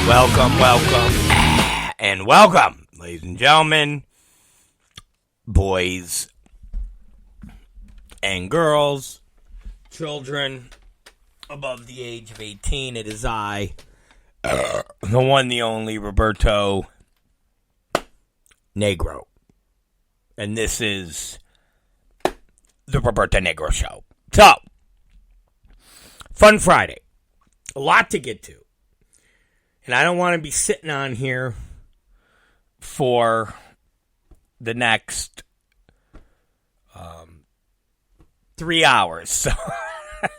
Welcome, ladies and gentlemen, boys and girls, children above the age of 18. It is I, the one, the only, Roberto Negro. And this is the Roberto Negro Show. So, fun Friday. A lot to get to. And I don't want to be sitting on here for the next 3 hours.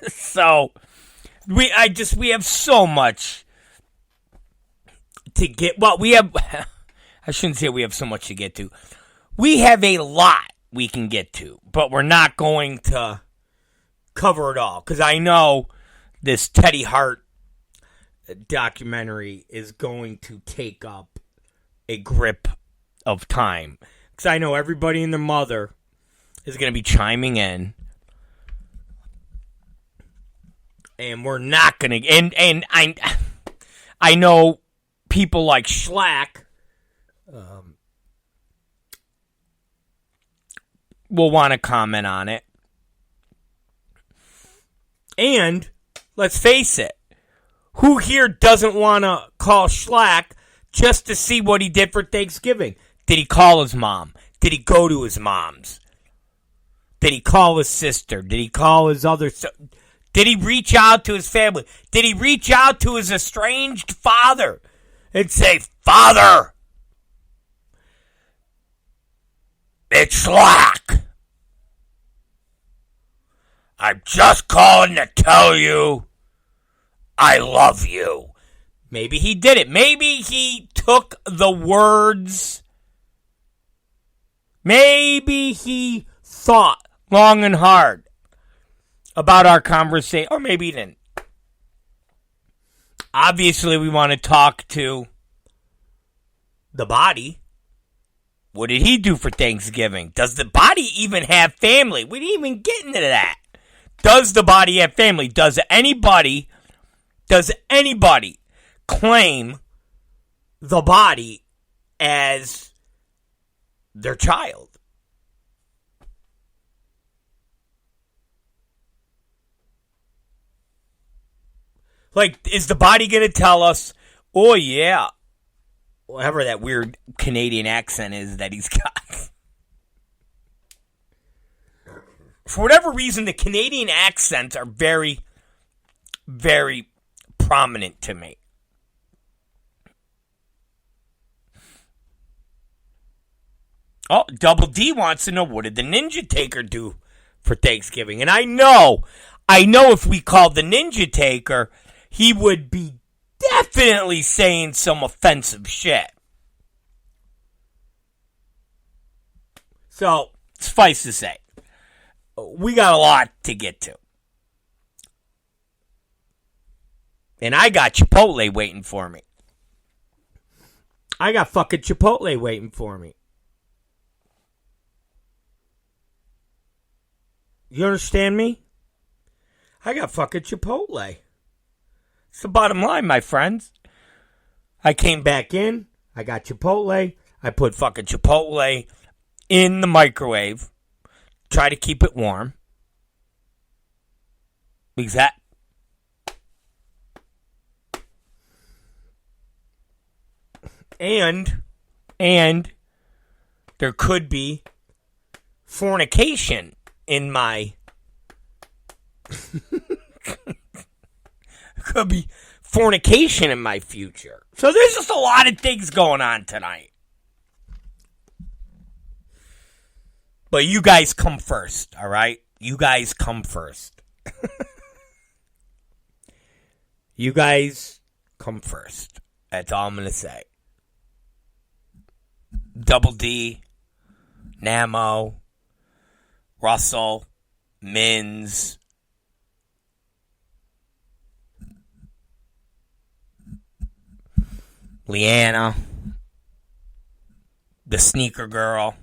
So we have so much to get. Well, I shouldn't say we have so much to get to. We have a lot we can get to, but we're not going to cover it all because I know this Teddy Hart documentary is going to take up a grip of time. Because I know everybody and their mother is going to be chiming in. And we're not going to... And I know people like Schlack will want to comment on it. And, let's face it, who here doesn't want to call Schlack just to see what he did for Thanksgiving? Did he call his mom? Did he go to his mom's? Did he call his sister? Did he call his other... Did he reach out to his family? Did he reach out to his estranged father and say, "Father, it's Schlack. I'm just calling to tell you I love you"? Maybe he did it. Maybe he took the words. Maybe he thought long and hard about our conversation. Or maybe he didn't. Obviously, we want to talk to the body. What did he do for Thanksgiving? Does the body even have family? We didn't even get into that. Does the body have family? Does anybody claim the body as their child? Like, is the body going to tell us, "Oh yeah," whatever that weird Canadian accent is that he's got? For whatever reason, the Canadian accents are very, very prominent to me. Oh, Double D wants to know, what did the Ninja Taker do for Thanksgiving? And I know if we called the Ninja Taker, he would be definitely saying some offensive shit. So, suffice to say, we got a lot to get to. And I got Chipotle waiting for me. I got fucking Chipotle waiting for me. You understand me? I got fucking Chipotle. It's the bottom line, my friends. I came back in. I got Chipotle. I put fucking Chipotle in the microwave. Try to keep it warm. Exact. And there could be fornication in my... could be fornication in my future. So there's just a lot of things going on tonight. But you guys come first, all right? You guys come first. You guys come first. That's all I'm going to say. Double D, Namo, Russell, Mins, Leanna, the sneaker girl,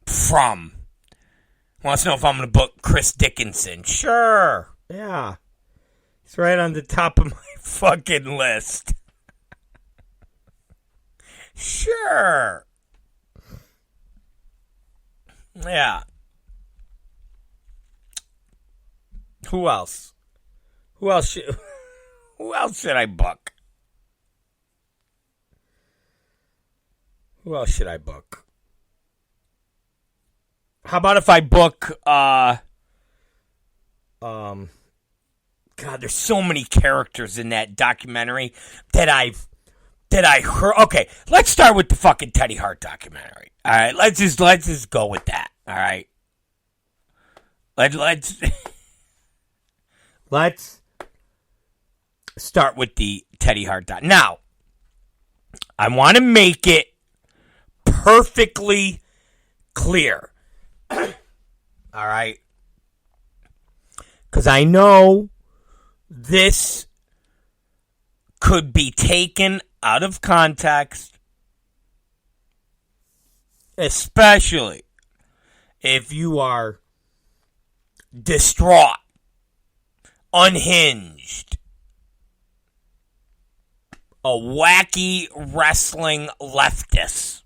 from. Wants to know if I'm going to book Chris Dickinson. Sure. Yeah. It's right on the top of my fucking list. Sure. Yeah. Who else? Who else should I book? Who else should I book? How about if I book God, there's so many characters in that documentary that I heard. Okay, let's start with the fucking Teddy Hart documentary. All right, let's just go with that. All right, let's let's start with the Teddy Hart doc. Now, I want to make it perfectly clear. All right, because I know this could be taken out of context, especially if you are distraught, unhinged, a wacky wrestling leftist.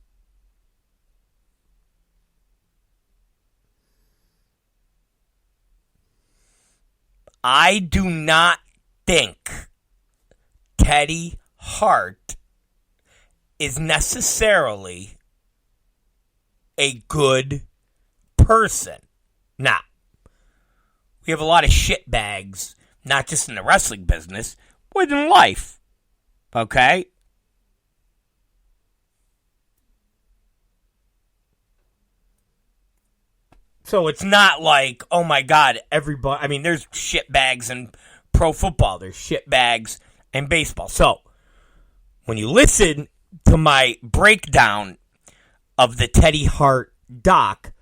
I do not think Teddy Hart is necessarily a good person. Now, we have a lot of shitbags, not just in the wrestling business, but in life. Okay? So it's not like, oh my God, everybody. I mean, there's shitbags in pro football. There's shitbags in baseball. So when you listen to my breakdown of the Teddy Hart doc,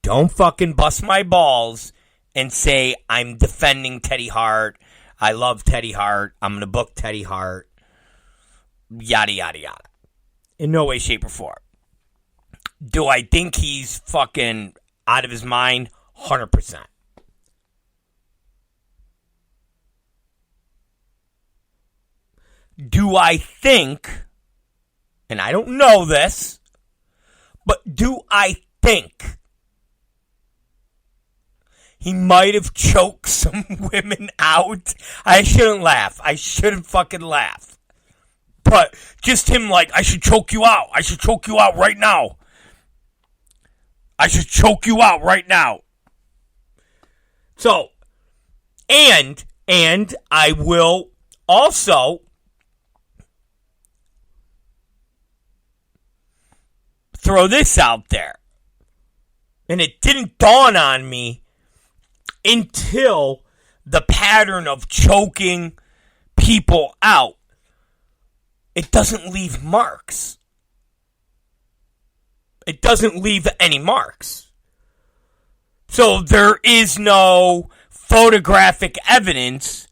don't fucking bust my balls and say I'm defending Teddy Hart. I love Teddy Hart. I'm going to book Teddy Hart. Yada, yada, yada. In no way, shape, or form. Do I think he's fucking out of his mind? 100%. Do I think, and I don't know this, but do I think he might have choked some women out? I shouldn't laugh. I shouldn't fucking laugh. But just him like, I should choke you out. I should choke you out right now. I should choke you out right now. So, and I will also throw this out there. And it didn't dawn on me until the pattern of choking people out. It doesn't leave marks. It doesn't leave any marks. So there is no photographic evidence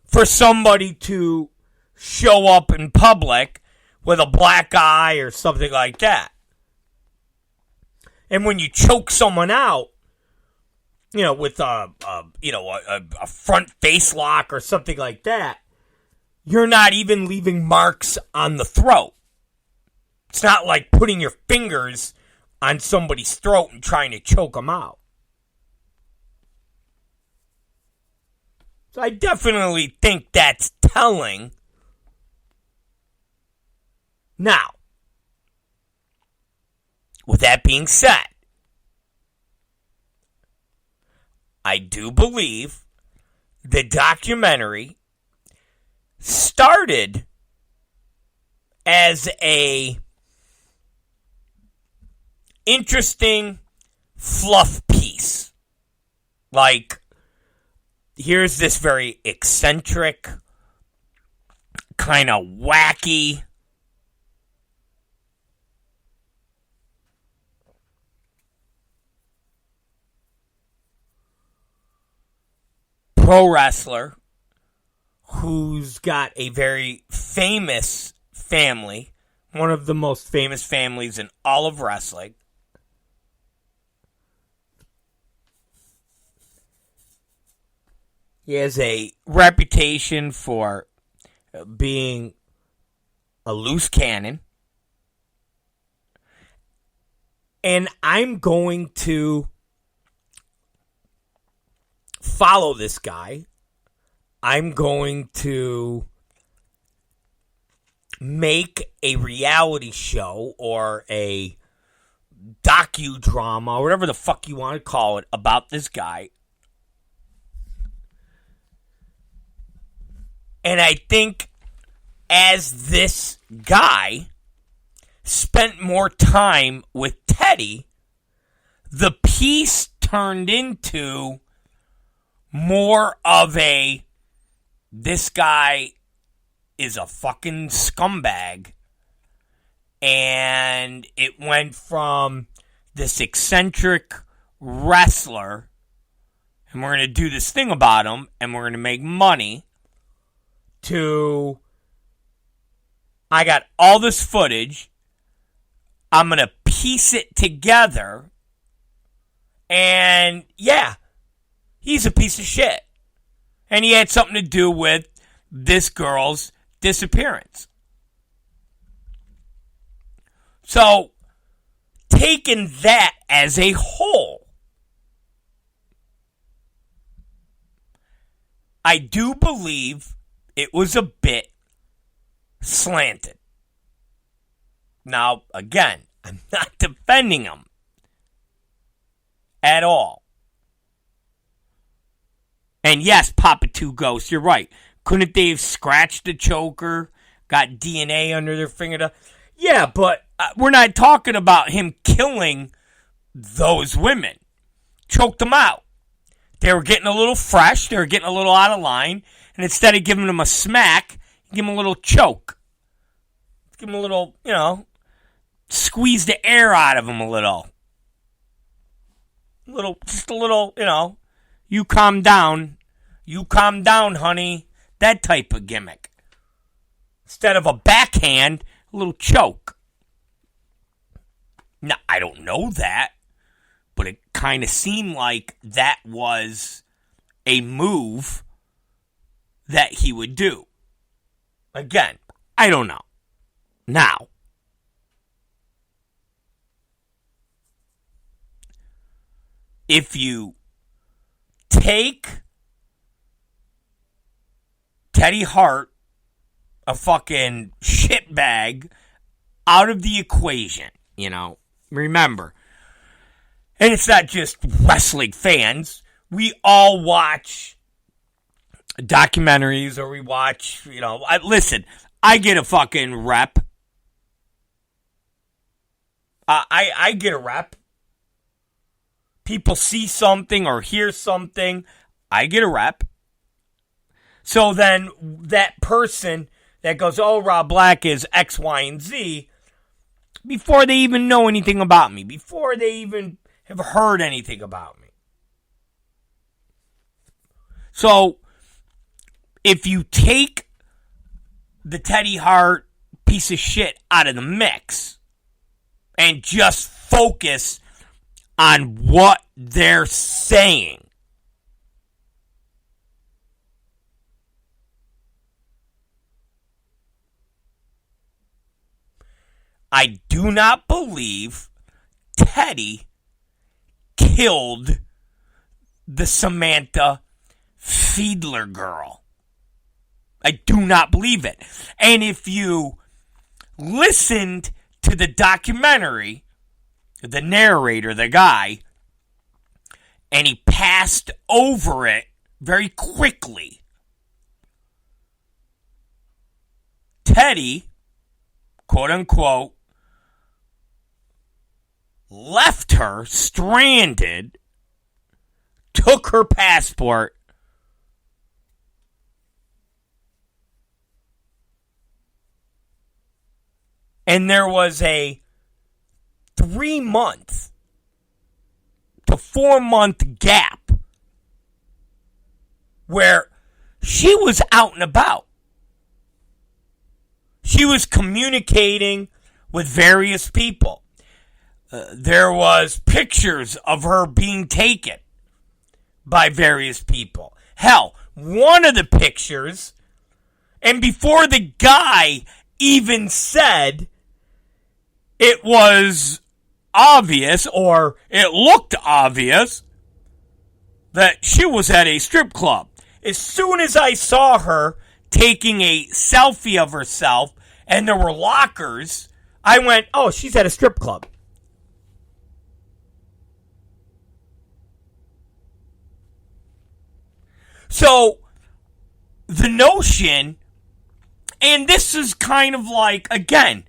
for somebody to show up in public with a black eye or something like that. And when you choke someone out, you know, with a front face lock or something like that, you're not even leaving marks on the throat. It's not like putting your fingers on somebody's throat and trying to choke them out. So I definitely think that's telling. Now, with that being said, I do believe the documentary started as a interesting fluff piece. Like, here's this very eccentric, kind of wacky pro wrestler who's got a very famous family, one of the most famous families in all of wrestling. He has a reputation for being a loose cannon. And I'm going to follow this guy. I'm going to make a reality show or a docudrama, whatever the fuck you want to call it, about this guy. And I think as this guy spent more time with Teddy, the piece turned into more of a, this guy is a fucking scumbag. And it went from this eccentric wrestler, and we're going to do this thing about him, and we're going to make money, to, I got all this footage, I'm going to piece it together, and yeah, he's a piece of shit. And he had something to do with this girl's disappearance. So, taking that as a whole, I do believe it was a bit slanted. Now, again, I'm not defending him at all. And yes, Papa Two Ghosts, you're right. Couldn't they have scratched the choker, got DNA under their fingernail? Yeah, but we're not talking about him killing those women. Choked them out. They were getting a little fresh. They were getting a little out of line. And instead of giving them a smack, give them a little choke. Give them a little, squeeze the air out of them a little. Just a little, you calm down. You calm down, honey. That type of gimmick. Instead of a backhand, a little choke. Now, I don't know that, but it kind of seemed like that was a move that he would do. Again, I don't know. Now, if you take Teddy Hart, a fucking shitbag, out of the equation, remember, and it's not just wrestling fans, we all watch documentaries or we watch, listen, I get a fucking rep. I get a rep. People see something or hear something, I get a rep. So then that person that goes, oh, Rob Black is X, Y, and Z, before they even know anything about me, before they even have heard anything about me. So, if you take the Teddy Hart piece of shit out of the mix and just focus on what they're saying, I do not believe Teddy killed the Samantha Fiedler girl. I do not believe it. And if you listened to the documentary, the narrator, the guy, and he passed over it very quickly, Teddy, quote unquote, left her stranded, took her passport, and there was a 3-month to 4-month gap where she was out and about. She was communicating with various people. There was pictures of her being taken by various people. Hell, one of the pictures, and before the guy even said it was obvious, or it looked obvious, that she was at a strip club. As soon as I saw her taking a selfie of herself and there were lockers, I went, oh, she's at a strip club. So, the notion, and this is kind of like, again,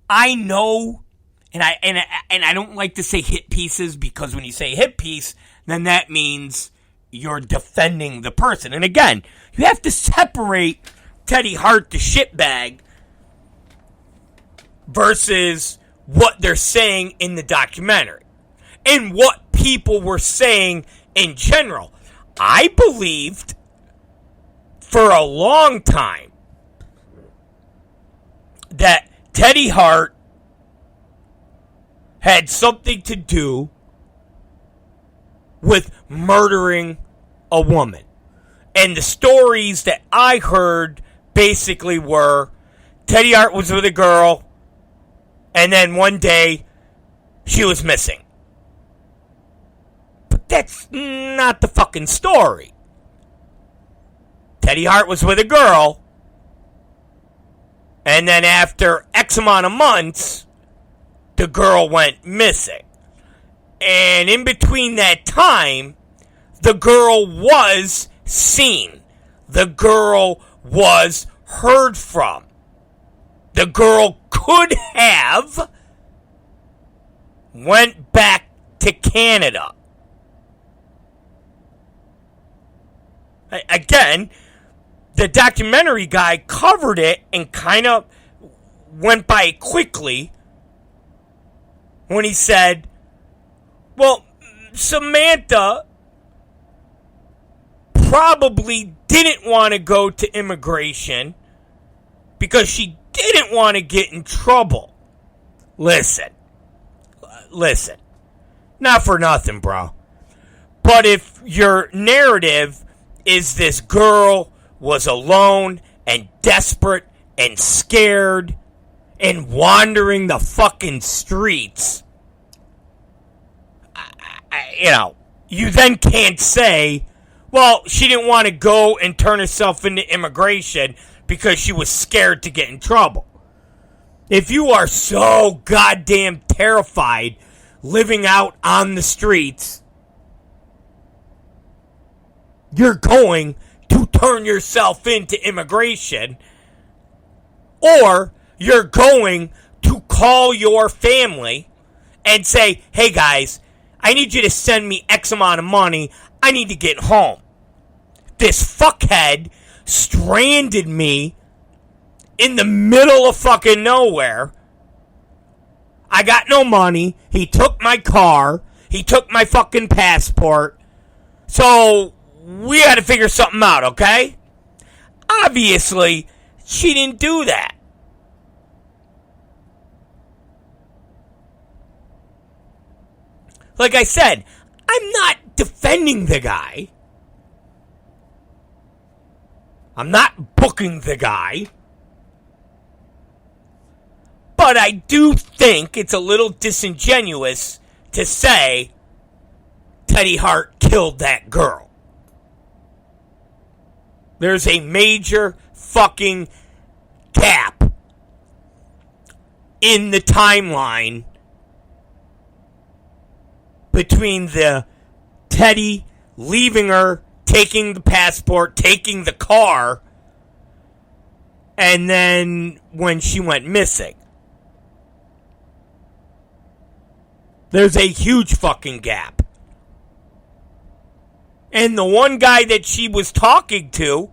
I know, and I don't like to say hit pieces, because when you say hit piece, then that means you're defending the person. And again, you have to separate Teddy Hart, the shitbag, versus what they're saying in the documentary and what people were saying in general. I believed for a long time that Teddy Hart had something to do with murdering a woman. And the stories that I heard basically were Teddy Hart was with a girl, and then one day she was missing. But that's not the fucking story. Teddy Hart was with a girl, and then after X amount of months, the girl went missing. And in between that time, the girl was seen. The girl was heard from. The girl could have went back to Canada. Again, the documentary guy covered it and kind of went by it quickly when he said, well, Samantha probably didn't want to go to immigration because she didn't want to get in trouble. Listen. Not for nothing, bro. But if your narrative is this girl was alone and desperate and scared and wandering the fucking streets, you then can't say, well, she didn't want to go and turn herself into immigration because she was scared to get in trouble. If you are so goddamn terrified living out on the streets, you're going to turn yourself into immigration, or you're going to call your family and say, hey guys, I need you to send me X amount of money. I need to get home. This fuckhead stranded me in the middle of fucking nowhere. I got no money. He took my car. He took my fucking passport. So we got to figure something out, okay? Obviously, she didn't do that. Like I said, I'm not defending the guy. I'm not booking the guy. But I do think it's a little disingenuous to say Teddy Hart killed that girl. There's a major fucking gap in the timeline between the Teddy leaving her, taking the passport, taking the car, and then when she went missing. There's a huge fucking gap. And the one guy that she was talking to,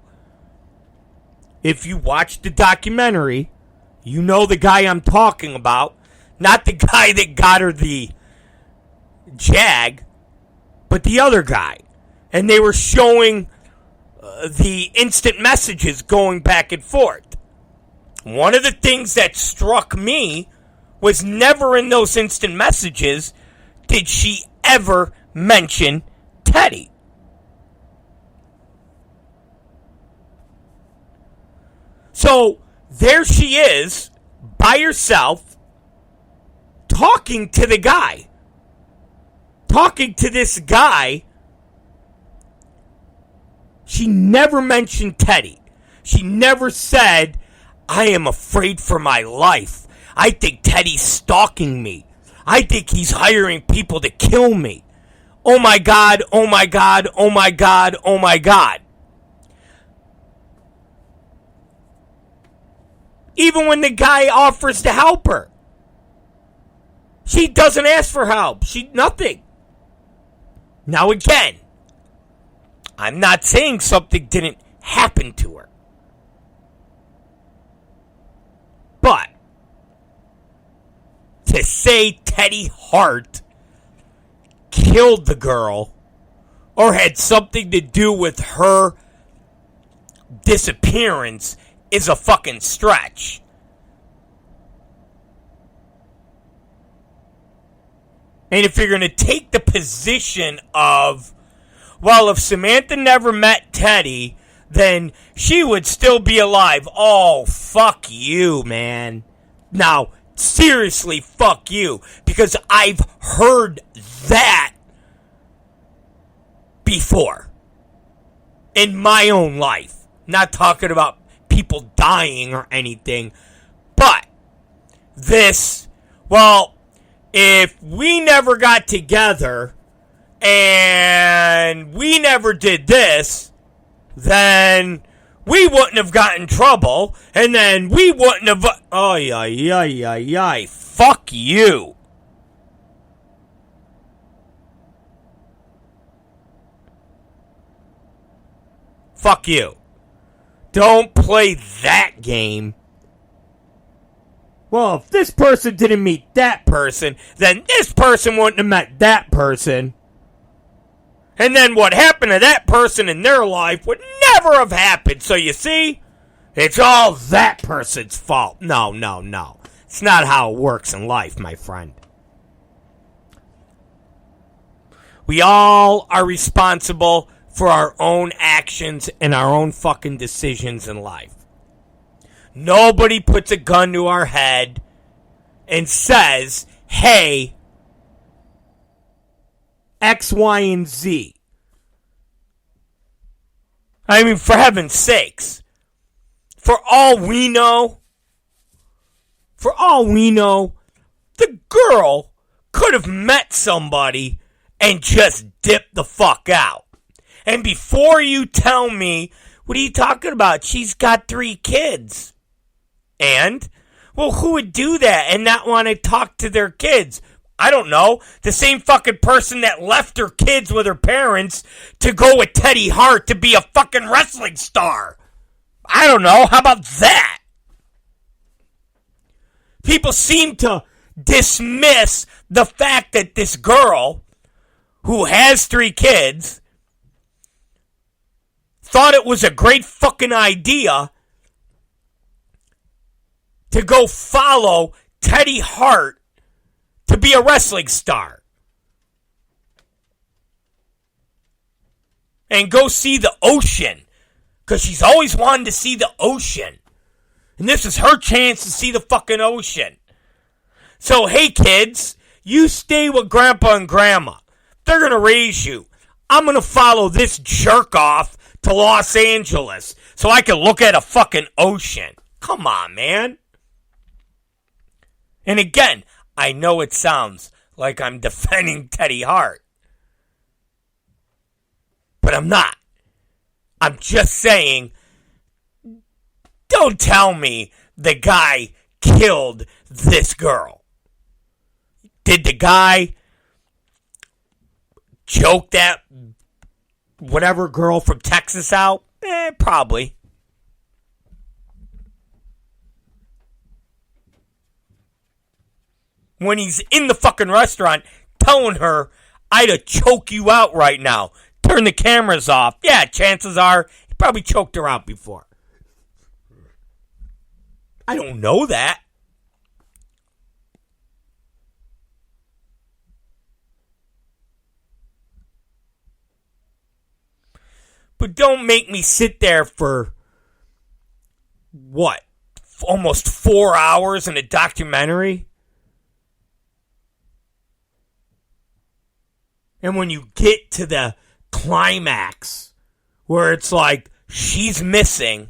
if you watch the documentary, you know the guy I'm talking about. Not the guy that got her the Jag, but the other guy. And they were showing the instant messages going back and forth. One of the things that struck me was never in those instant messages did she ever mention Teddy. So there she is by herself talking to the guy. Talking to this guy. She never mentioned Teddy. She never said, I am afraid for my life. I think Teddy's stalking me. I think he's hiring people to kill me. Oh my God, oh my God, oh my God, oh my God. Even when the guy offers to help her, she doesn't ask for help. Nothing. Now again, I'm not saying something didn't happen to her. But to say Teddy Hart killed the girl or had something to do with her disappearance is a fucking stretch. And if you're going to take the position of, well, if Samantha never met Teddy, then she would still be alive. Oh, fuck you, man. Now, seriously, fuck you. Because I've heard that before. In my own life. Not talking about people dying or anything. But this, well, if we never got together and we never did this, then we wouldn't have gotten in trouble, and then we wouldn't have... Ay, ay, ay, ay, ay. Fuck you. Fuck you. Don't play that game. Well, if this person didn't meet that person, then this person wouldn't have met that person. And then what happened to that person in their life would never have happened. So you see, it's all that person's fault. No, no, no. It's not how it works in life, my friend. We all are responsible for our own actions and our own fucking decisions in life. Nobody puts a gun to our head and says, hey, X, Y, and Z. I mean, for heaven's sakes. For all we know, the girl could have met somebody and just dipped the fuck out. And before you tell me, what are you talking about? She's got 3 kids. And? Well, who would do that and not want to talk to their kids? I don't know. The same fucking person that left her kids with her parents to go with Teddy Hart to be a fucking wrestling star. I don't know. How about that? People seem to dismiss the fact that this girl, who has 3 kids, thought it was a great fucking idea to go follow Teddy Hart to be a wrestling star. And go see the ocean. Because she's always wanted to see the ocean. And this is her chance to see the fucking ocean. So, hey kids, you stay with Grandpa and Grandma. They're going to raise you. I'm going to follow this jerk off to Los Angeles so I can look at a fucking ocean. Come on, man. And again, I know it sounds like I'm defending Teddy Hart. But I'm not. I'm just saying, don't tell me the guy killed this girl. Did the guy choke that whatever girl from Texas out? Probably. When he's in the fucking restaurant telling her, I'd have choke you out right now. Turn the cameras off. Yeah, chances are he probably choked her out before. I don't know that. But don't make me sit there for what, almost 4 hours in a documentary? And when you get to the climax where it's like she's missing,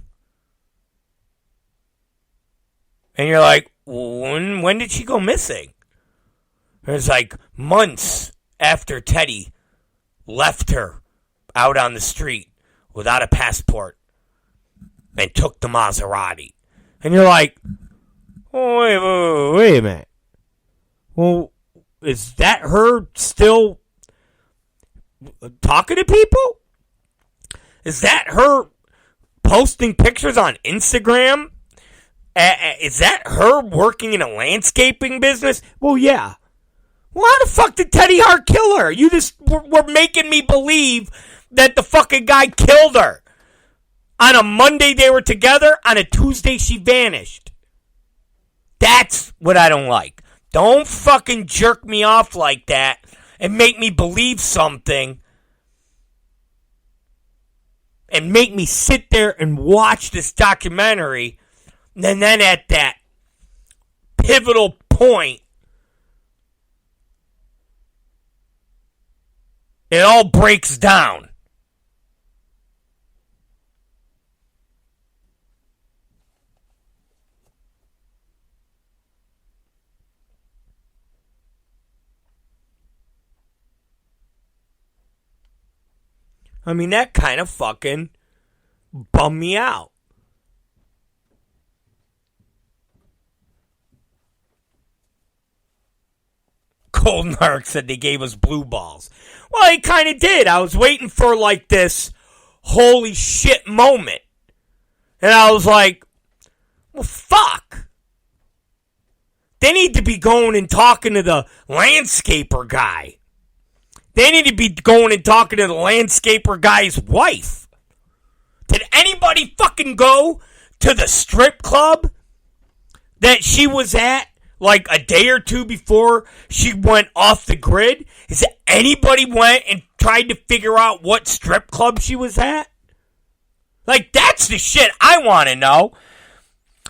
and you're like, when did she go missing? And it's like months after Teddy left her out on the street without a passport and took the Maserati. And you're like, oh, wait a minute. Well, is that her still talking to people? Is that her posting pictures on Instagram? Is that her working in a landscaping business? Well, yeah. Well, how the fuck did Teddy Hart kill her? You just were making me believe that the fucking guy killed her. On a Monday they were together. On a Tuesday she vanished. That's what I don't like. Don't fucking jerk me off like that and make me believe something and make me sit there and watch this documentary, and then at that pivotal point, it all breaks down. I mean, that kind of fucking bummed me out. Golden Ark said they gave us blue balls. Well, they kind of did. I was waiting for like this holy shit moment. And I was like, well, fuck. They need to be going and talking to the landscaper guy. They need to be going and talking to the landscaper guy's wife. Did anybody fucking go to the strip club that she was at like a day or two before she went off the grid? Is that anybody went and tried to figure out what strip club she was at? Like, that's the shit I want to know.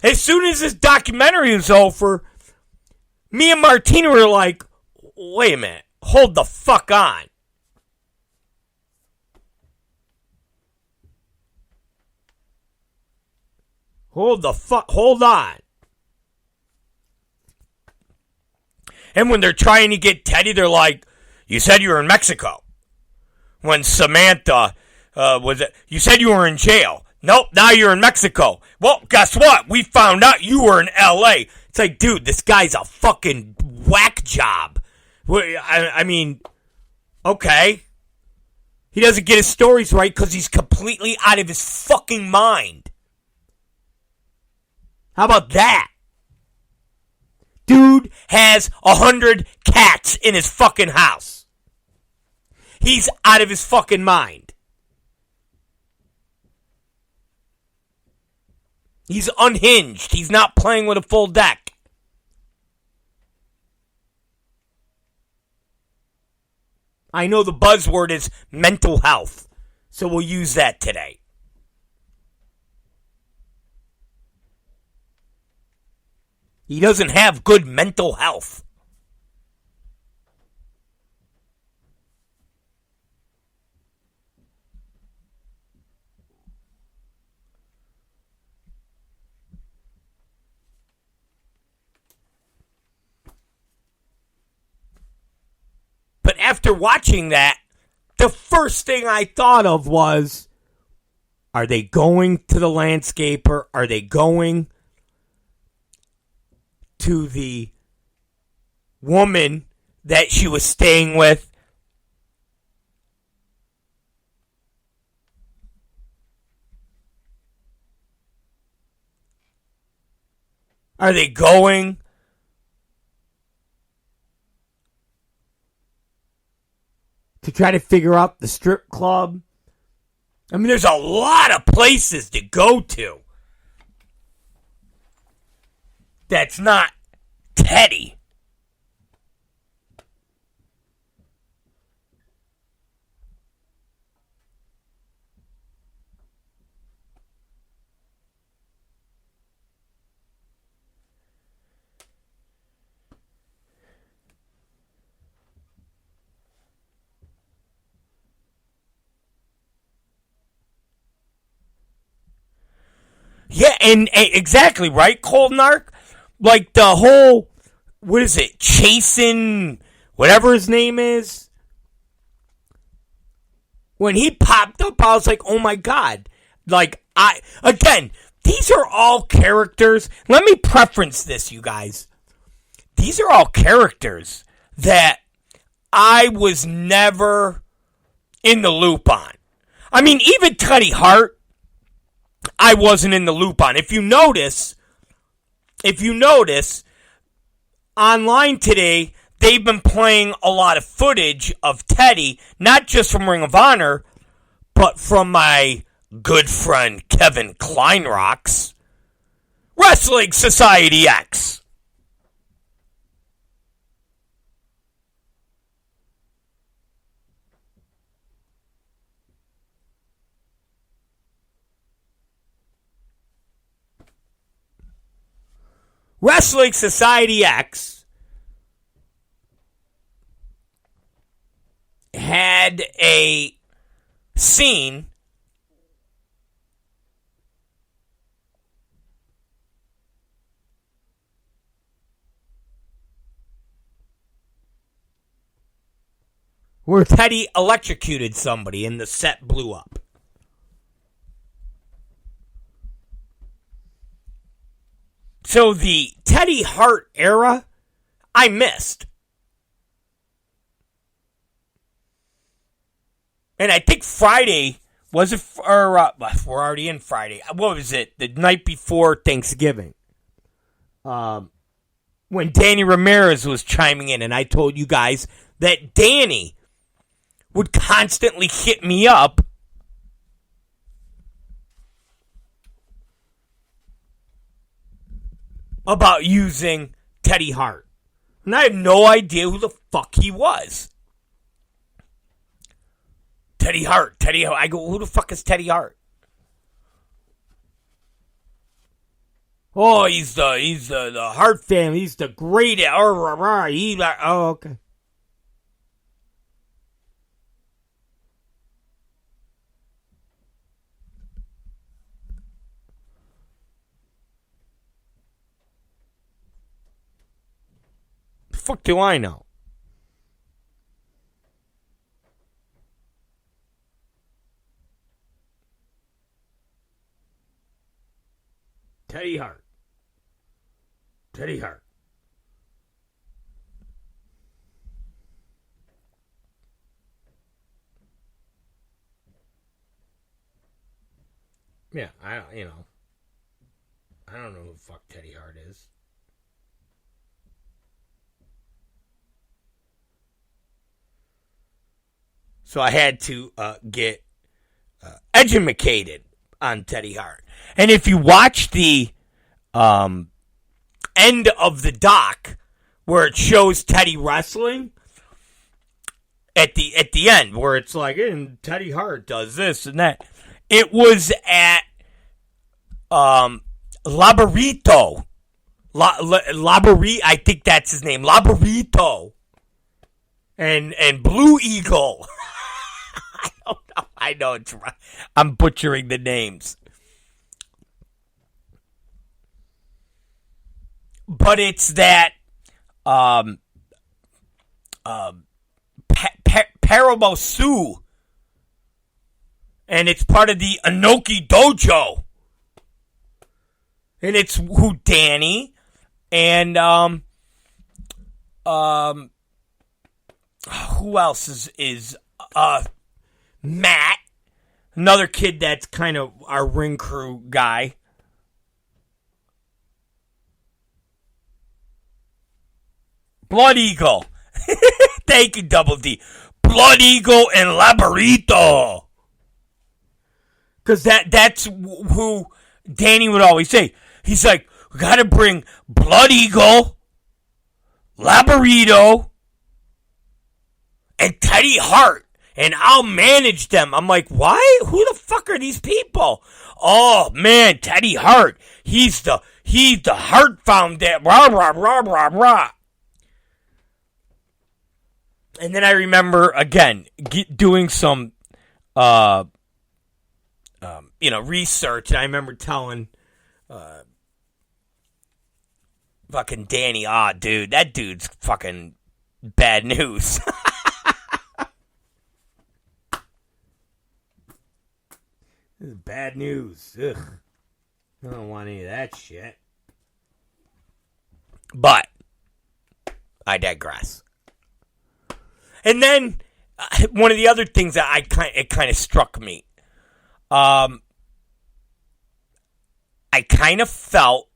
As soon as this documentary was over, me and Martina were like, wait a minute. Hold the fuck on. Hold on. And when they're trying to get Teddy, they're like, you said you were in Mexico. When Samantha you said you were in jail. Nope, now you're in Mexico. Well, guess what? We found out you were in L.A. It's like, dude, this guy's a fucking whack job. I mean, okay. He doesn't get his stories right because he's completely out of his fucking mind. How about that? Dude has 100 cats in his fucking house. He's out of his fucking mind. He's unhinged. He's not playing with a full deck. I know the buzzword is mental health, so we'll use that today. He doesn't have good mental health. But after watching that, the first thing I thought of was, are they going to the landscaper? Are they going to the woman that she was staying with? Are they going to try to figure out the strip club? I mean, there's a lot of places to go to that's not Teddy. Yeah, and exactly, right, Cold Narc? Like the whole, what is it, chasing, whatever his name is? When he popped up, I was like, oh my God. Like, again, these are all characters. Let me preference this, you guys. These are all characters that I was never in the loop on. I mean, even Teddy Hart, I wasn't in the loop on. If you notice, online today, they've been playing a lot of footage of Teddy, not just from Ring of Honor, but from my good friend Kevin Kleinrock's Wrestling Society X. Wrestling Society X had a scene where Teddy electrocuted somebody and the set blew up. So the Teddy Hart era, I missed. And I think Friday, was it, or we're already in Friday. What was it? The night before Thanksgiving. When Danny Ramirez was chiming in, and I told you guys that Danny would constantly hit me up about using Teddy Hart. And I had no idea who the fuck he was. Teddy Hart. I go, who the fuck is Teddy Hart? Oh, he's the Hart family. He's the great. Oh, okay. The fuck do I know? Teddy Hart. Yeah, I don't know who the fuck Teddy Hart is. So I had to get educated on Teddy Hart. And if you watch the end of the doc where it shows Teddy wrestling, at the end where it's like, and Teddy Hart does this and that, it was at Labarito. I think that's his name. Labarito. And Blue Eagle. I don't know. I know it's right. I'm butchering the names. But it's that Paramosu. And it's part of the Inoki Dojo. And it's who Danny and who else is Matt, another kid that's kind of our ring crew guy. Blood Eagle. Thank you, Double D. Blood Eagle and Labarito. Because that's who Danny would always say. He's like, we got to bring Blood Eagle, Labarito, and Teddy Hart, and I'll manage them. I'm like, why? Who the fuck are these people? Oh, man, Teddy Hart. He's the Hart Foundation. Rah, rah, rah, rah, rah. And then I remember, again, doing some, research, and I remember telling Fucking Danny, dude, that dude's fucking bad news. This is bad news. Ugh. I don't want any of that shit. But I digress. And then one of the other things that it kind of struck me. I kind of felt,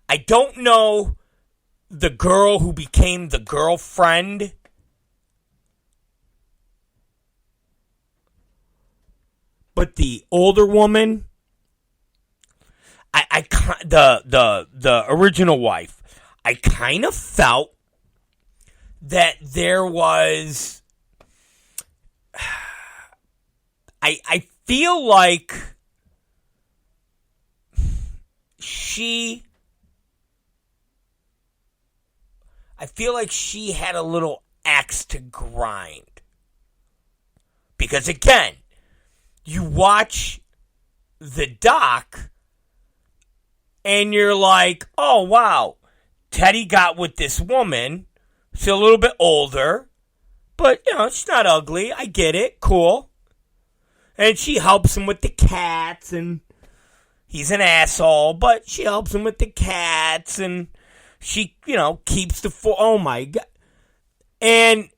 I don't know the girl who became the girlfriend. But the older woman, the original wife, I kind of felt that there was, I feel like she had a little axe to grind. Because again, you watch the doc and you're like, oh wow, Teddy got with this woman. She's a little bit older, but she's not ugly. I get it. Cool. And she helps him with the cats, and he's an asshole, but she helps him with the cats, and she, keeps the oh my God. And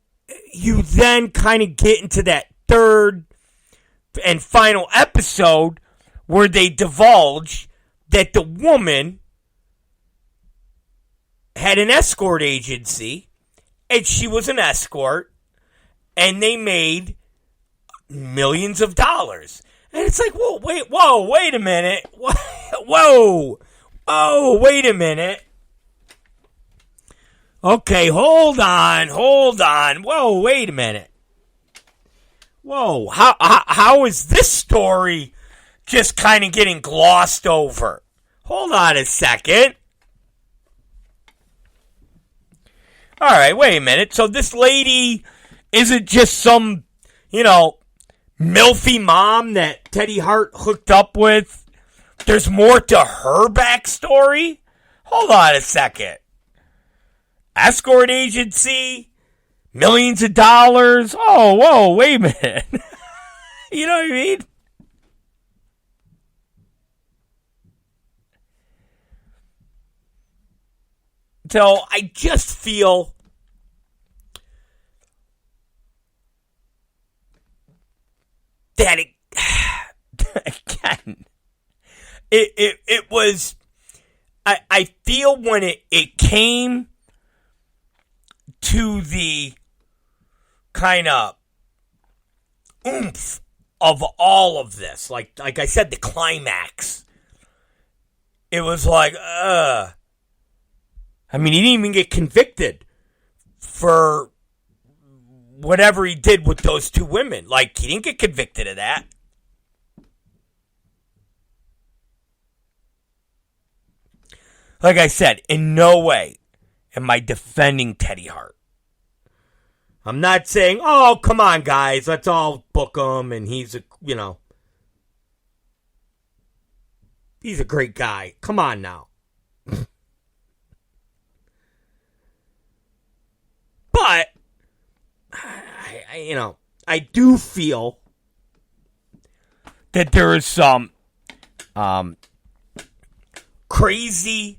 you then kind of get into that third and final episode where they divulge that the woman had an escort agency, and she was an escort, and they made millions of dollars. And it's like, wait a minute. Whoa, wait a minute. Okay, hold on. Whoa, wait a minute. Whoa, how is this story just kind of getting glossed over? Hold on a second. All right, wait a minute. So this lady isn't just some, milfy mom that Teddy Hart hooked up with. There's more to her backstory? Hold on a second. Escort agency? Millions of dollars? Oh, whoa, wait a minute. You know what I mean? So I just feel that it was, I feel when it came to the kind of oomph of all of this, like I said, the climax, it was like, I mean, he didn't even get convicted for whatever he did with those two women. Like, he didn't get convicted of that. Like I said, in no way am I defending Teddy Hart. I'm not saying, oh, come on, guys, let's all book him, and he's a great guy. Come on now. But, I do feel that there is some crazy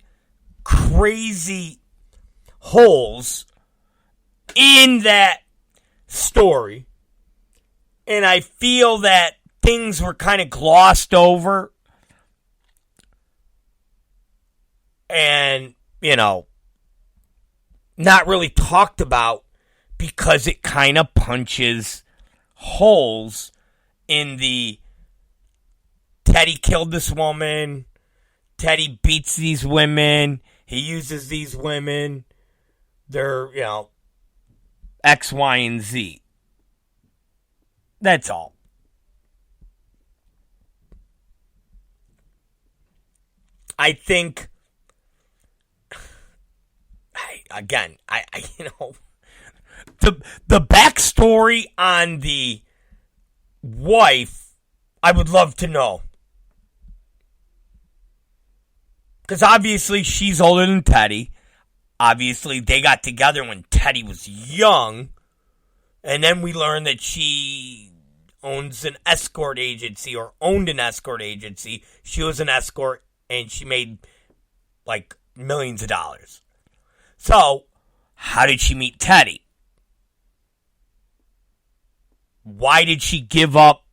holes in that story. And I feel that things were kind of glossed over. And, not really talked about because it kind of punches holes in the Teddy killed this woman, Teddy beats these women, he uses these women, they're, X, Y, and Z. That's all. I think, the backstory on the wife, I would love to know. Because obviously she's older than Teddy. Obviously they got together when Teddy was young. And then we learned that she owns an escort agency or owned an escort agency. She was an escort and she made like millions of dollars. So, how did she meet Teddy? Why did she give up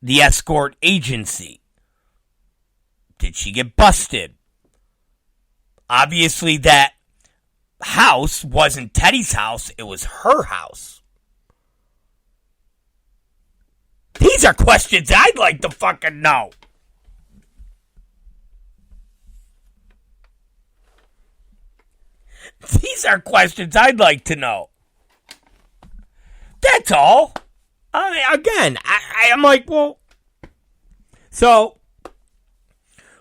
the escort agency? Did she get busted? Obviously, that house wasn't Teddy's house, it was her house. These are questions I'd like to fucking know. These are questions I'd like to know. That's all. Again, I'm like, well. So,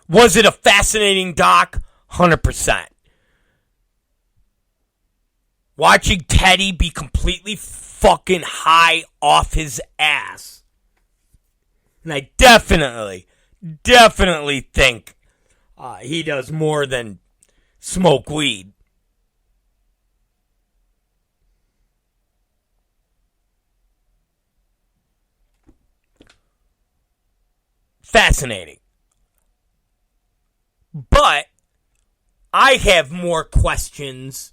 was it a fascinating doc? 100%. Watching Teddy be completely fucking high off his ass. And I definitely think he does more than smoke weed. Fascinating. But I have more questions.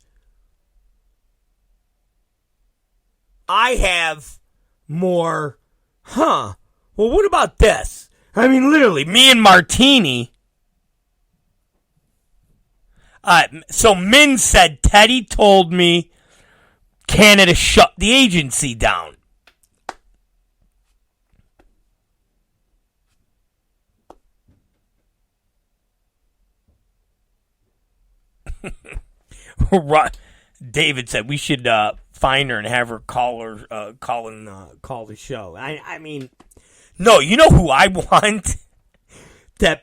I have more, well, what about this? I mean, literally, me and Martini. So Min said Teddy told me Canada shut the agency down. David said we should find her and have her call the show. I mean, no, you know who I want?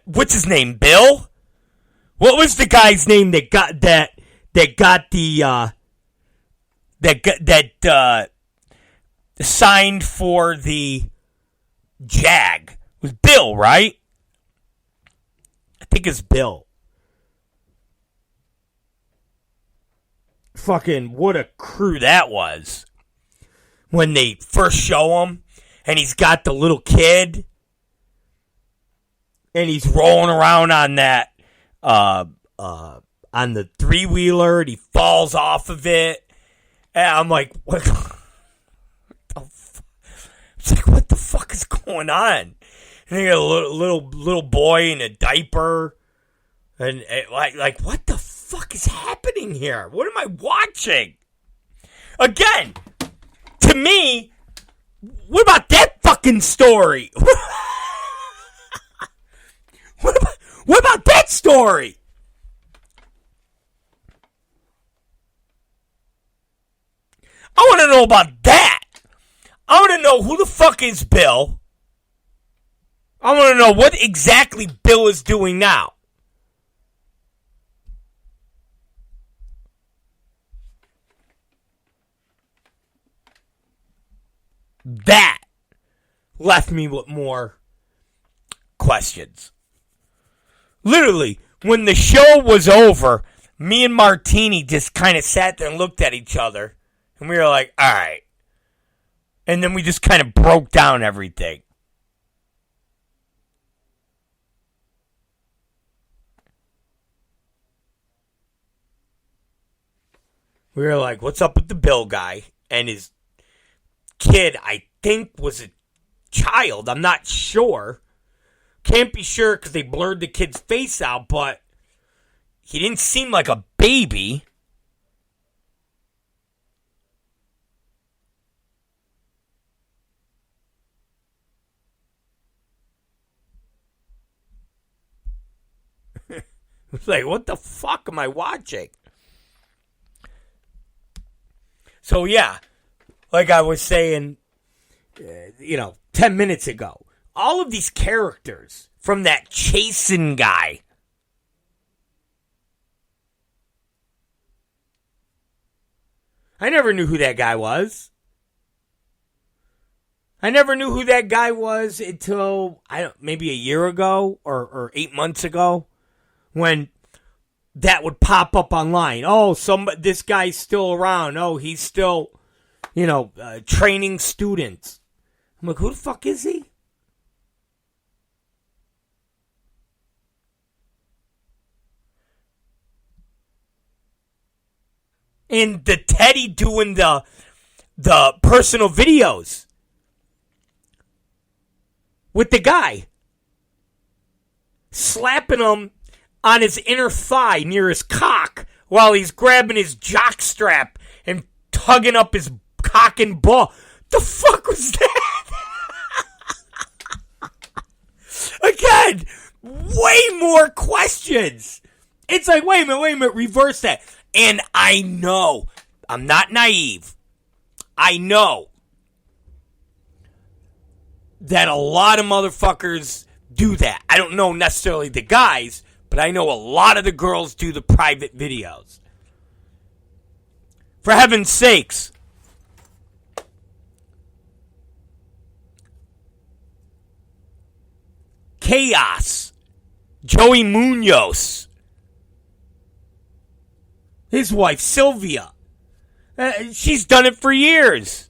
What's his name? Bill? What was the guy's name that got signed for the Jag? It was Bill, right? I think it's Bill. Fucking what a crew that was. When they first show him, and he's got the little kid, and he's rolling around on that, on the 3-wheeler, and he falls off of it, and I'm like, what? It's like, what the fuck is going on? And you got a little boy in a diaper, and like what the fuck is happening here? What am I watching? Again, to me, what about that fucking story? What about that story? I want to know about that. I want to know who the fuck is Bill. I want to know what exactly Bill is doing now. That left me with more questions. Literally, when the show was over, me and Martini just kind of sat there and looked at each other. And we were like, all right. And then we just kind of broke down everything. We were like, what's up with the Bill guy and his kid? I think was a child. I'm not sure. Can't be sure because they blurred the kid's face out, but he didn't seem like a baby. It's like, what the fuck am I watching? So, yeah, like I was saying, 10 minutes ago, all of these characters from that Chasen guy. I never knew who that guy was. I never knew who that guy was until maybe a year ago or 8 months ago when that would pop up online. Oh, this guy's still around. Oh, he's still, training students. I'm like, who the fuck is he? And the Teddy doing the personal videos with the guy, slapping him on his inner thigh near his cock while he's grabbing his jock strap and tugging up his cock and ball. The fuck was that? Again, way more questions. It's like, wait a minute, reverse that. And I know, I'm not naive. I know that a lot of motherfuckers do that. I don't know necessarily the guys, but I know a lot of the girls do the private videos. For heaven's sakes. Chaos. Joey Munoz. His wife, Sylvia. She's done it for years.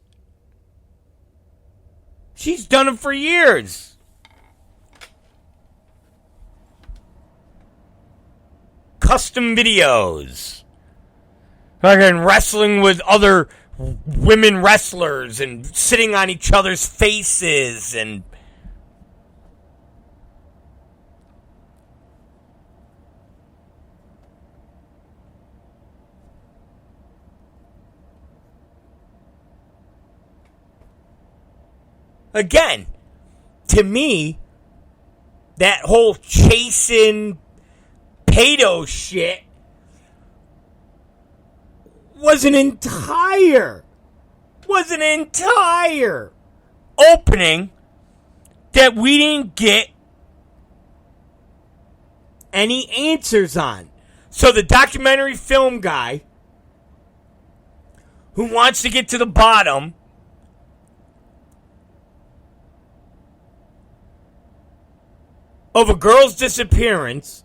Custom videos. Fucking wrestling with other women wrestlers and sitting on each other's faces and... Again, to me, that whole chasing pedo shit was an entire opening that we didn't get any answers on. So the documentary film guy who wants to get to the bottom of a girl's disappearance,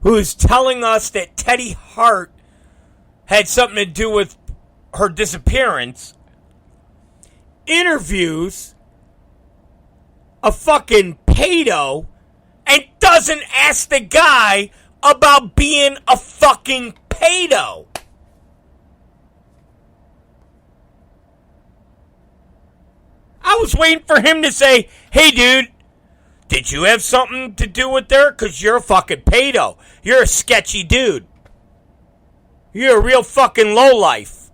who is telling us that Teddy Hart had something to do with her disappearance, interviews a fucking pedo and doesn't ask the guy about being a fucking pedo. I was waiting for him to say, hey dude, did you have something to do with her? Because you're a fucking pedo. You're a sketchy dude. You're a real fucking lowlife.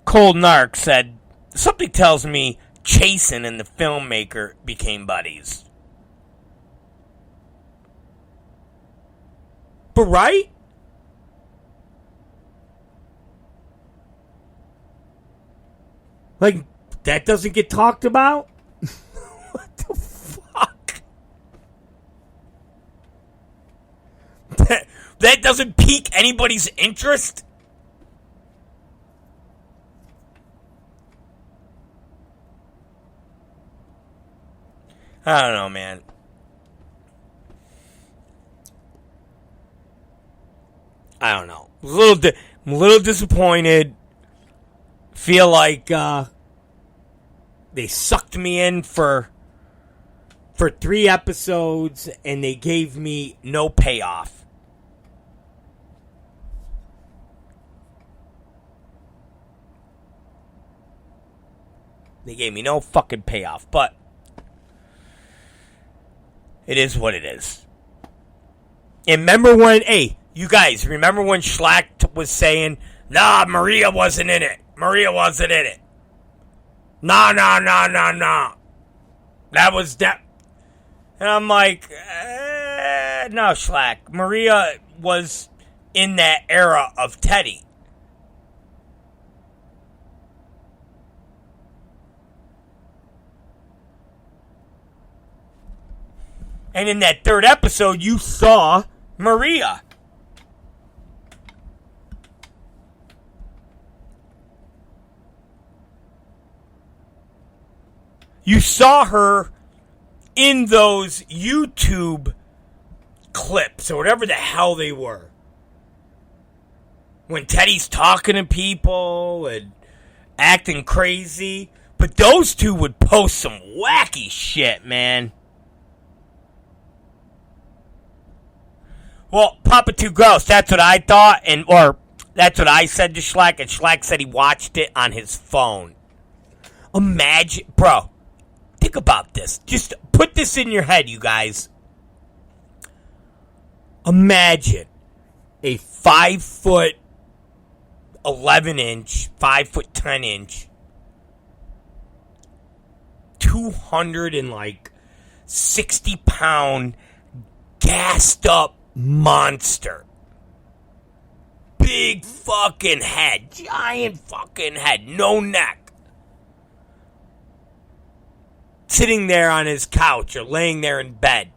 Cold Narc said, something tells me Chasen and the filmmaker became buddies. But right? Like, that doesn't get talked about? What the fuck? That doesn't pique anybody's interest? I don't know, man. I don't know. I'm a little disappointed. Feel like they sucked me in for 3 episodes and they gave me no payoff. They gave me no fucking payoff, but it is what it is. And remember when, you guys, remember when Schlack was saying, nah, Maria wasn't in it. Maria wasn't in it. No. That was that. And I'm like, no, Schlack. Maria was in that era of Teddy. And in that 3rd episode, you saw Maria. You saw her in those YouTube clips or whatever the hell they were. When Teddy's talking to people and acting crazy. But those two would post some wacky shit, man. Well, Papa Too Gross, that's what I thought, or that's what I said to Schlack, and Schlack said he watched it on his phone. Imagine, bro, think about this. Just put this in your head, you guys. Imagine a 5'11" 5'10", 260-pound, gassed up monster. Big fucking head. Giant fucking head. No neck. Sitting there on his couch or laying there in bed.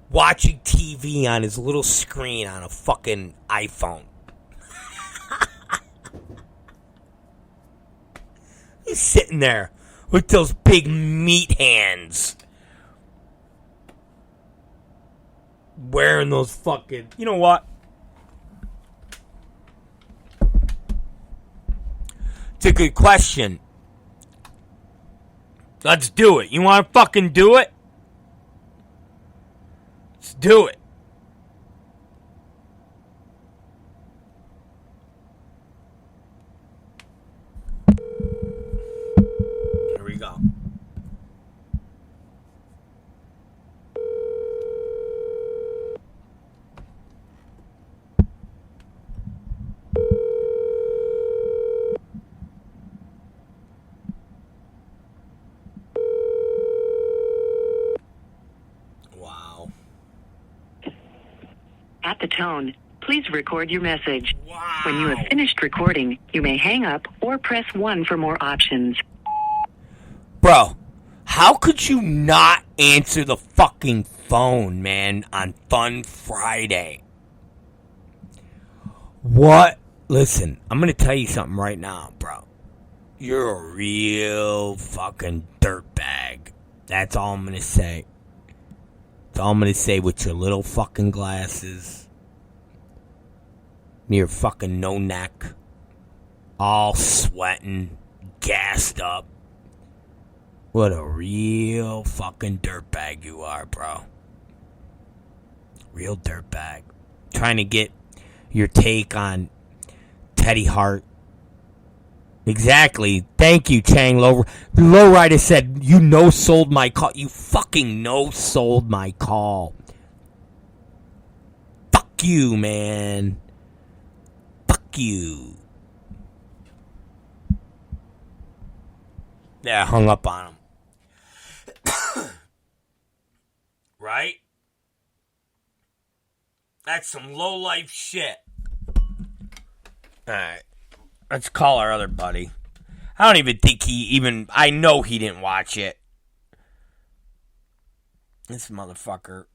Watching TV on his little screen on a fucking iPhone. He's sitting there with those big meat hands. Wearing those fucking... You know what? It's a good question. Let's do it. You want to fucking do it? Let's do it. Here we go. Wow. At the tone, please record your message. Wow. When you have finished recording, you may hang up or press 1 for more options. Bro, how could you not answer the fucking phone, man, on Fun Friday? What? Listen, I'm going to tell you something right now, bro. You're a real fucking dirtbag. That's all I'm going to say. That's all I'm going to say with your little fucking glasses. Your fucking no neck. All sweating. Gassed up. What a real fucking dirtbag you are, bro. Real dirtbag. Trying to get your take on Teddy Hart. Exactly. Thank you, Chang Lowrider said, you no-sold my call. You fucking no-sold my call. Fuck you, man. Fuck you. Yeah, I hung up on him. Right? That's some low-life shit. Alright. Let's call our other buddy. I don't even think I know he didn't watch it. This motherfucker.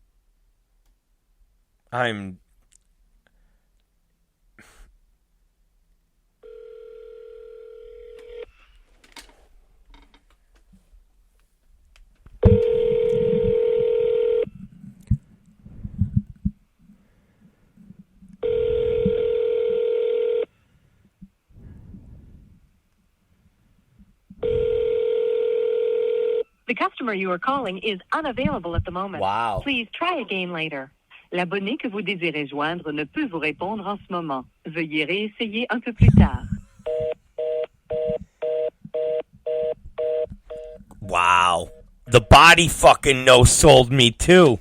The customer you are calling is unavailable at the moment. Wow. Please try again later. L'abonné que vous désirez joindre ne peut vous répondre en ce moment. Veuillez réessayer un peu plus tard. Wow. The body fucking no-sold me too.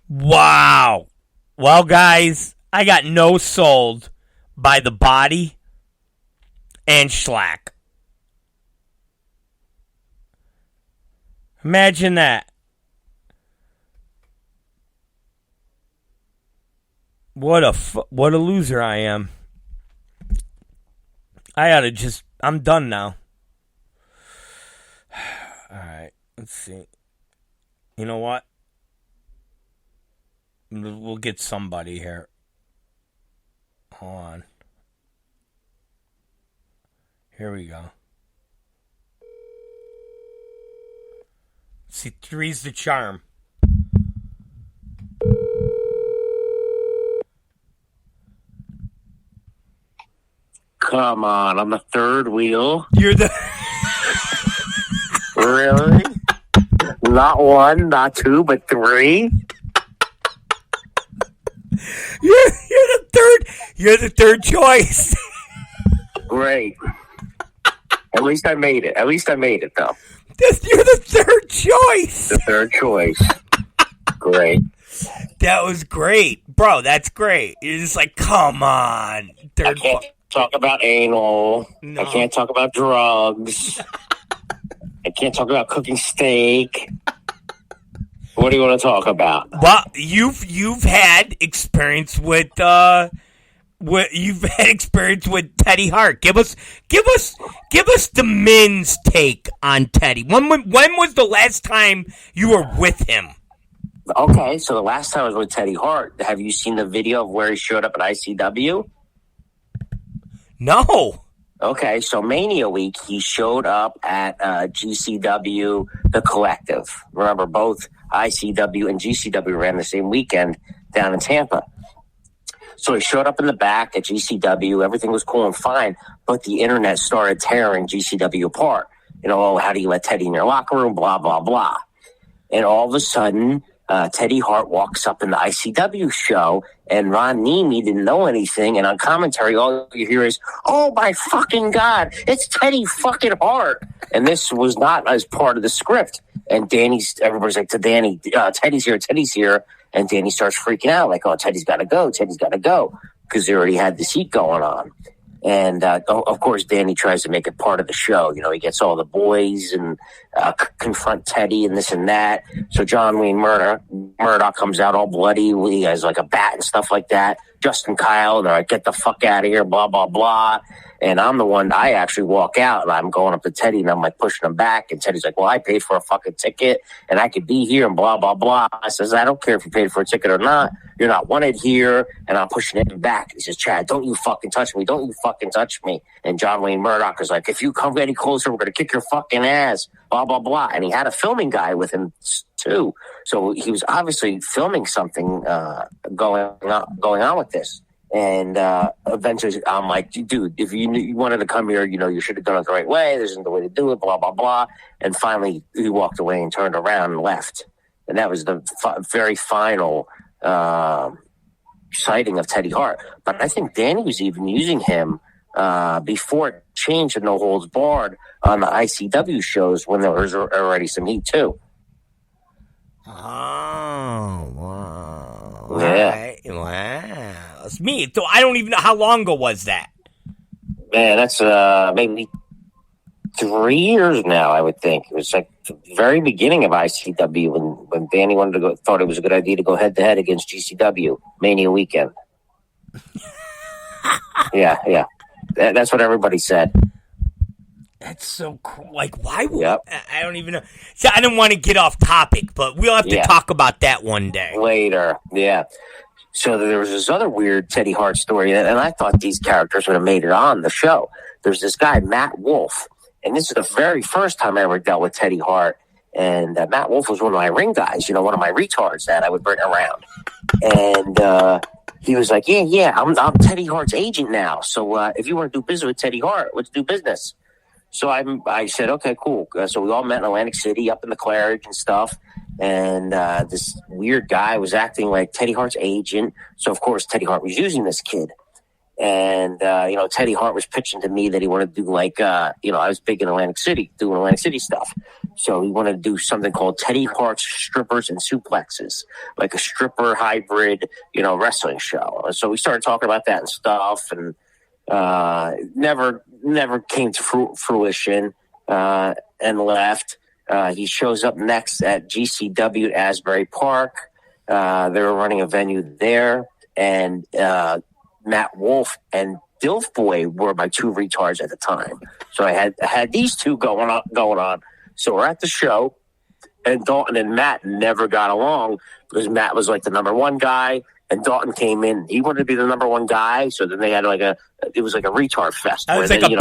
Wow. Well, guys, I got no-sold by the body and Schlack. Imagine that. What a loser I am. I'm done now. Alright, let's see. You know what? We'll get somebody here. Hold on. Here we go. See, three's the charm. Come on, I'm the third wheel. You're the... Really? Not one, not two, but three? You're the third choice. Great. At least I made it. Though. You're the third choice. The third choice. Great. That was great. Bro, that's great. You're just like, come on. I can't talk about anal. No. I can't talk about drugs. I can't talk about cooking steak. What do you want to talk about? Well, you've had experience with Teddy Hart. Give us the men's take on Teddy. When was the last time you were with him? Okay, so the last time I was with Teddy Hart, have you seen the video of where he showed up at ICW? No. Okay, so Mania Week, he showed up at GCW, The Collective. Remember, both ICW and GCW ran the same weekend down in Tampa. So he showed up in the back at GCW. Everything was cool and fine, but the internet started tearing GCW apart. You know, oh, how do you let Teddy in your locker room? Blah, blah, blah. And all of a sudden, Teddy Hart walks up in the ICW show, and Ron Nemi didn't know anything. And on commentary, all you hear is, "Oh my fucking God, it's Teddy fucking Hart!" And this was not as part of the script. And everybody's like to Danny, "Teddy's here," and Danny starts freaking out, like, "Oh, Teddy's got to go, because they already had this heat going on. And, of course, Danny tries to make it part of the show. You know, he gets all the boys and confront Teddy and this and that. So John Wayne Murdoch comes out all bloody. He has like a bat and stuff like that. Justin Kyle, they're like, "Get the fuck out of here," blah, blah, blah. And I'm the one, I actually walk out, and I'm going up to Teddy, and I'm like pushing him back. And Teddy's like, "Well, I paid for a fucking ticket, and I could be here," and blah, blah, blah. I says, "I don't care if you paid for a ticket or not. You're not wanted here." And I'm pushing him back. He says, "Chad, don't you fucking touch me. Don't you fucking touch me." And John Wayne Murdoch is like, "If you come any closer, we're going to kick your fucking ass," blah, blah, blah. And he had a filming guy with him, too. So he was obviously filming something going on with this. And eventually I'm like, "Dude, if you wanted to come here, you know, you should have done it the right way. There's no way to do it, blah, blah, blah." And finally he walked away and turned around and left. And that was the very final sighting of Teddy Hart. But I think Danny was even using him before it changed to No Holds Barred on the ICW shows when there was already some heat too. Oh, wow. Yeah. Right. Wow. It's me. So I don't even know how long ago was that. Man, that's maybe 3 years now, I would think. It was like the very beginning of ICW when Danny thought it was a good idea to go head to head against GCW Mania weekend. Yeah. That's what everybody said. That's so cool. Like, why would Yep. I don't even know. See, I didn't want to get off topic, but we'll have to talk about that one day. Later, yeah. So there was this other weird Teddy Hart story, and I thought these characters would have made it on the show. There's this guy, Matt Wolf, and this is the very first time I ever dealt with Teddy Hart. And Matt Wolf was one of my ring guys, you know, one of my retards that I would bring around. And he was like, yeah, I'm Teddy Hart's agent now. So if you want to do business with Teddy Hart, let's do business. So I said, okay, cool. So we all met in Atlantic City up in the Claridge and stuff. And this weird guy was acting like Teddy Hart's agent. So, of course, Teddy Hart was using this kid. And, Teddy Hart was pitching to me that he wanted to do I was big in Atlantic City, doing Atlantic City stuff. So he wanted to do something called Teddy Hart's Strippers and Suplexes, like a stripper hybrid, wrestling show. So we started talking about that and stuff, and never came to fruition and left. He shows up next at GCW at Asbury Park. They were running a venue there, and Matt Wolf and Dilf Boy were my two retards at the time. So I had these two going on. So we're at the show, and Dalton and Matt never got along because Matt was like the number one guy, and Dalton came in. He wanted to be the number one guy, so then they had it was like a retard fest. It was like a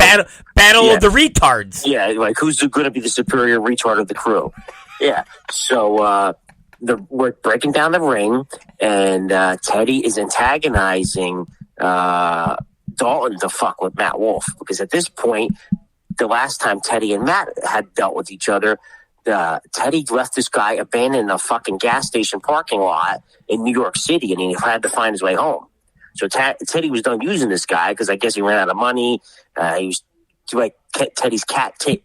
battle of the retards. Yeah, like who's going to be the superior retard of the crew? Yeah, so we're breaking down the ring, and Teddy is antagonizing Dalton to fuck with Matt Wolf, because at this point, the last time Teddy and Matt had dealt with each other, Teddy left this guy abandoned in a fucking gas station parking lot in New York City, and he had to find his way home. So Teddy was done using this guy because I guess he ran out of money. He was like Teddy's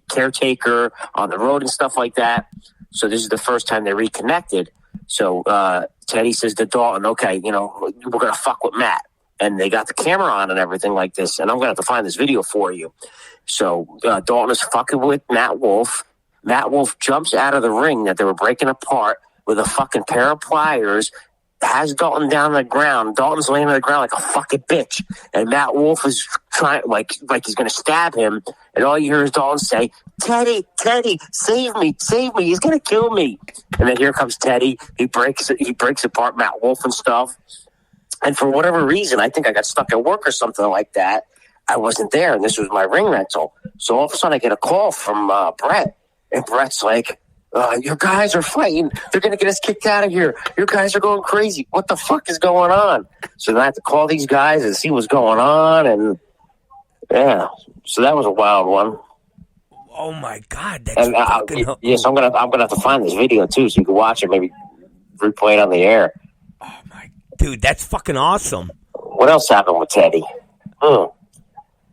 caretaker on the road and stuff like that. So this is the first time they reconnected. So Teddy says to Dalton, okay, we're going to fuck with Matt. And they got the camera on and everything like this. And I'm going to have to find this video for you. So Dalton is fucking with Matt Wolf. Matt Wolf jumps out of the ring that they were breaking apart with a fucking pair of pliers, has Dalton down on the ground. Dalton's laying on the ground like a fucking bitch. And Matt Wolf is trying, like he's going to stab him. And all you hear is Dalton say, Teddy, save me. He's going to kill me. And then here comes Teddy. He breaks apart Matt Wolf and stuff. And for whatever reason, I think I got stuck at work or something like that. I wasn't there, and this was my ring rental. So all of a sudden I get a call from Brett. And Brett's like, your guys are fighting. They're going to get us kicked out of here. Your guys are going crazy. What the fuck is going on? So then I have to call these guys and see what's going on. And, yeah, so that was a wild one. Oh, my God. That's fucking... Yes, I'm gonna have to find this video, too, so you can watch it, maybe replay it on the air. Oh, my... Dude, that's fucking awesome. What else happened with Teddy?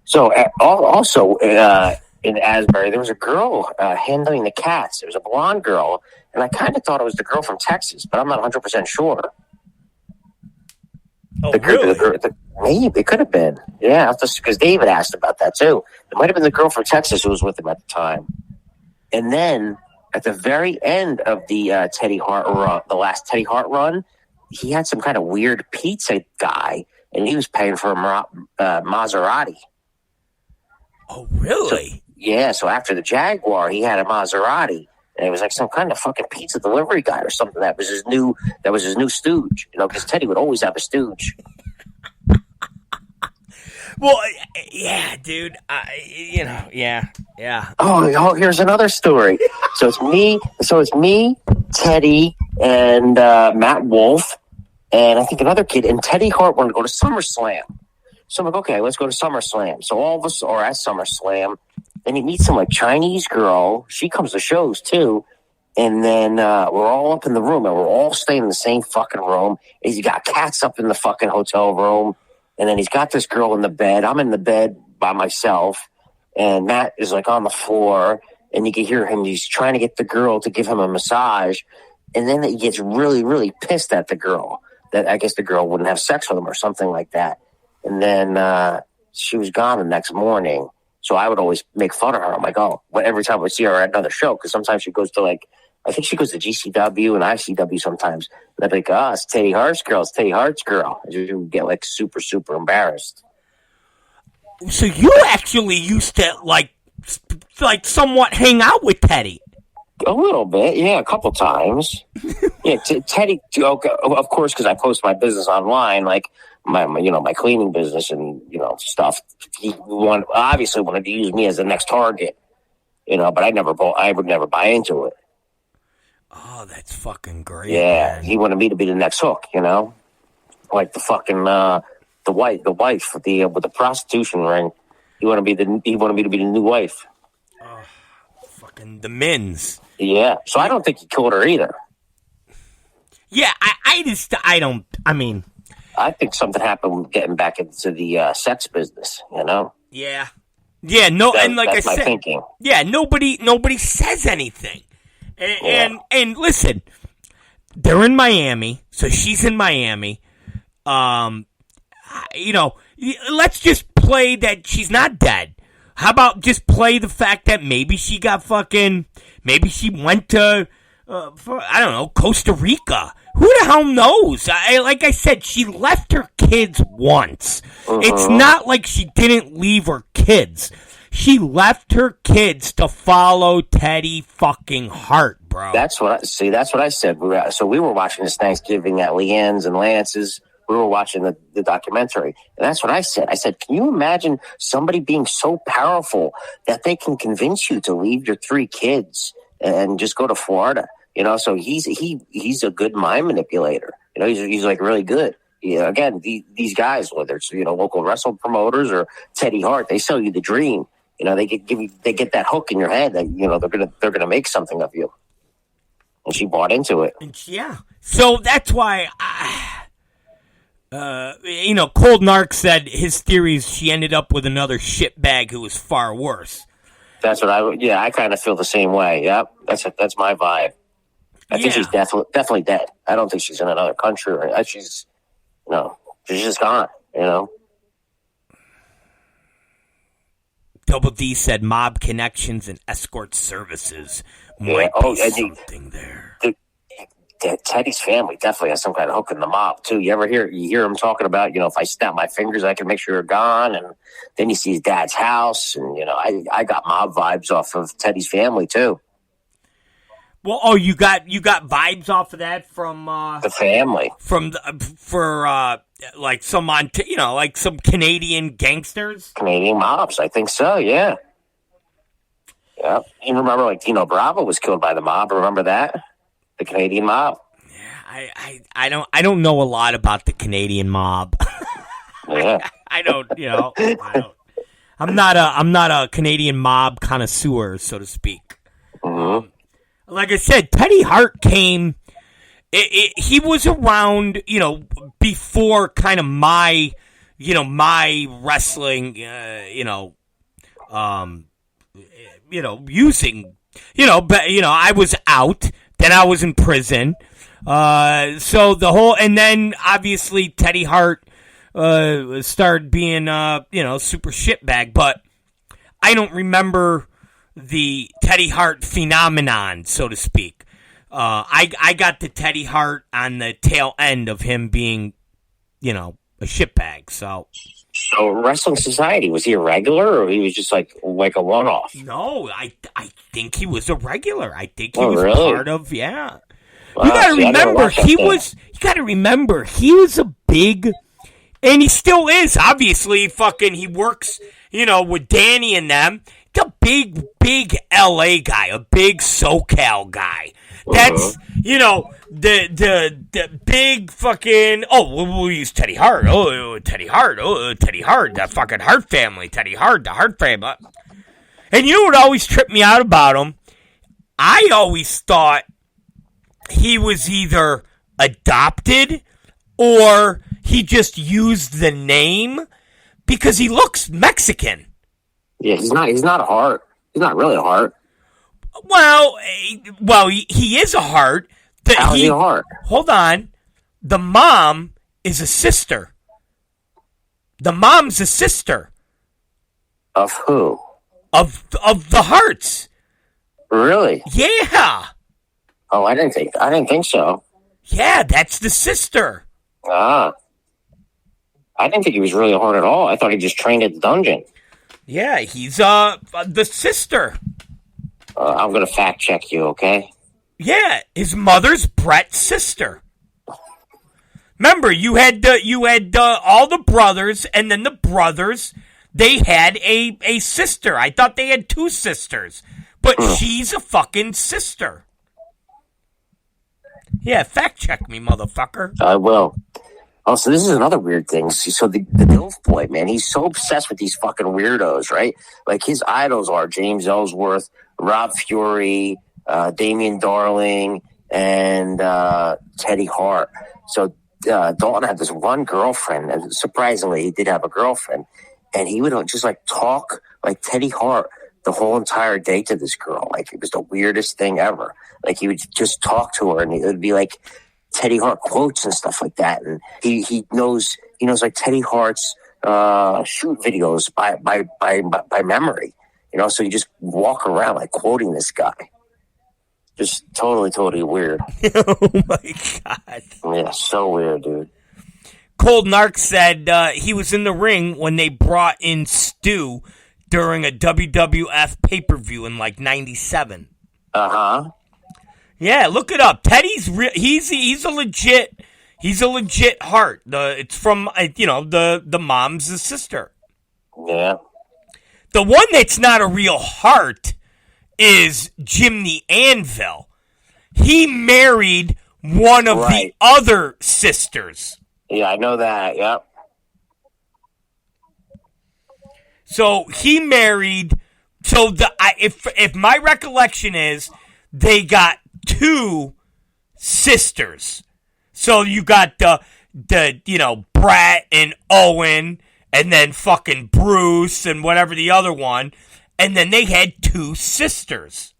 So, also... in Asbury, there was a girl handling the cats. It was a blonde girl, and I kind of thought it was the girl from Texas, but I'm not 100% sure. Oh, really? Maybe it could have been. Yeah, because David asked about that too. It might have been the girl from Texas who was with him at the time. And then at the very end of the Teddy Hart run, the last Teddy Hart run, he had some kind of weird pizza guy, and he was paying for a Maserati. Oh, really? So after the Jaguar, he had a Maserati, and it was like some kind of fucking pizza delivery guy or something. That was his new stooge, because Teddy would always have a stooge. Well, yeah, dude, yeah. Oh, here's another story. So it's me, Teddy, and Matt Wolf, and I think another kid, and Teddy Hart wanted to go to SummerSlam. So I'm like, okay, let's go to SummerSlam. So all of us are at SummerSlam. Then he meets some Chinese girl. She comes to shows too. And then we're all up in the room, and we're all staying in the same fucking room. He's got cats up in the fucking hotel room. And then he's got this girl in the bed. I'm in the bed by myself. And Matt is on the floor. And you can hear him. He's trying to get the girl to give him a massage. And then he gets really, really pissed at the girl. That I guess the girl wouldn't have sex with him or something like that. And then she was gone the next morning. So I would always make fun of her. I'm like, every time I see her at another show, because sometimes she goes to I think she goes to GCW and ICW sometimes. And I'd be like, it's Teddy Hart's girl. It's Teddy Hart's girl. And she would get super, super embarrassed. So you actually used to somewhat hang out with Teddy. A little bit, yeah, a couple times. Yeah, Teddy, of course, because I post my business online, my cleaning business and stuff. He obviously wanted to use me as the next target, but I would never buy into it. Oh, that's fucking great. Yeah, man. He wanted me to be the next hook, like the fucking the wife with the prostitution ring. He wanted me to be the new wife. Fucking the Mins. Yeah, so I don't think he killed her either. Yeah, I don't. I mean, I think something happened getting back into the sex business. Yeah. Yeah. No, and like that's I said, my thinking. Yeah, nobody says anything. And listen, they're in Miami, so she's in Miami. Let's just play that she's not dead. How about just play the fact that maybe she maybe she went to, Costa Rica. Who the hell knows? Like I said, she left her kids once. It's not like she didn't leave her kids. She left her kids to follow Teddy fucking Hart, bro. That's what I said. So we were watching this Thanksgiving at Leanne's and Lance's we were watching the documentary, and that's what I said. I said, can you imagine somebody being so powerful that they can convince you to leave your 3 kids and just go to Florida? So he's a good mind manipulator. He's like really good. Again, these guys, whether it's local wrestling promoters or Teddy Hart, they sell you the dream. They get that hook in your head that they're gonna make something of you. And she bought into it. Yeah. So that's why Cold Narc said his theories she ended up with another shitbag who was far worse. That's what I kind of feel the same way. Yep. That's my vibe. I think she's definitely dead. I don't think she's in another country. She's just gone, Double D said mob connections and escort services might be something there. Teddy's family definitely has some kind of hook in the mob too. You hear him talking about, if I snap my fingers, I can make sure you're gone. And then you see his dad's house, and I got mob vibes off of Teddy's family too. Well, you got vibes off of that from the family, like some Canadian gangsters, Canadian mobs. I think so. Yeah. Yeah. You remember Dino Bravo was killed by the mob? Remember that? The Canadian mob. Yeah, I don't know a lot about the Canadian mob. Yeah. I don't. I'm not a Canadian mob connoisseur, so to speak. Mm-hmm. Like I said, Teddy Hart came. He was around, before kind of my wrestling, using, but I was out. Then I was in prison. So the whole, and then obviously Teddy Hart started being, super shitbag. But I don't remember the Teddy Hart phenomenon, so to speak. I got the Teddy Hart on the tail end of him being, a shitbag. So Wrestling Society, was he a regular, or he was just like a one-off? No, I think he was a regular. I think he was really? part of, yeah. Wow, You gotta remember, he was a big, and he still is, obviously, he works, with Danny and them. The big LA guy, a big SoCal guy. That's, the big fucking, we'll use Teddy Hart. Teddy Hart, that fucking Hart family. Teddy Hart, the Hart family. And you know what always tripped me out about him? I always thought he was either adopted or he just used the name because he looks Mexican. Yeah, he's not a Hart. He's not really a Hart. Well, he is a Hart. How's he a Hart? Hold on. The mom is a sister. The mom's a sister. Of who? Of the Harts. Really? Yeah. Oh, I didn't think so. Yeah, that's the sister. Ah. I didn't think he was really a Hart at all. I thought he just trained at the dungeon. Yeah, he's the sister. I'm going to fact check you, okay? Yeah, his mother's Brett's sister. Remember, you had all the brothers, and then the brothers, they had a sister. I thought they had 2 sisters, but she's a fucking sister. Yeah, fact check me, motherfucker. I will. Oh, so this is another weird thing. So the DILF boy, man, he's so obsessed with these fucking weirdos, right? Like his idols are James Ellsworth, Rob Fury, Damian Darling, and Teddy Hart. So Dalton had this one girlfriend, and surprisingly, he did have a girlfriend, and he would just talk like Teddy Hart the whole entire day to this girl. Like it was the weirdest thing ever. Like he would just talk to her, and it would be like Teddy Hart quotes and stuff like that, and he knows like Teddy Hart's shoot videos by memory, so you just walk around like quoting this guy. Just totally weird. Oh my god. Yeah, so weird, dude. Cold Narc said he was in the ring when they brought in Stu during a WWF pay-per-view in '97. Uh-huh. Yeah, look it up. Teddy's he's a legit. He's a legit Hart. It's from the mom's sister. Yeah. The one that's not a real Hart is Jim the Anvil. He married one of the other sisters. Yeah, I know that. Yep. So he married. So if my recollection is, they got two sisters. So you got the Brat and Owen, and then fucking Bruce and whatever the other one, and then they had two sisters.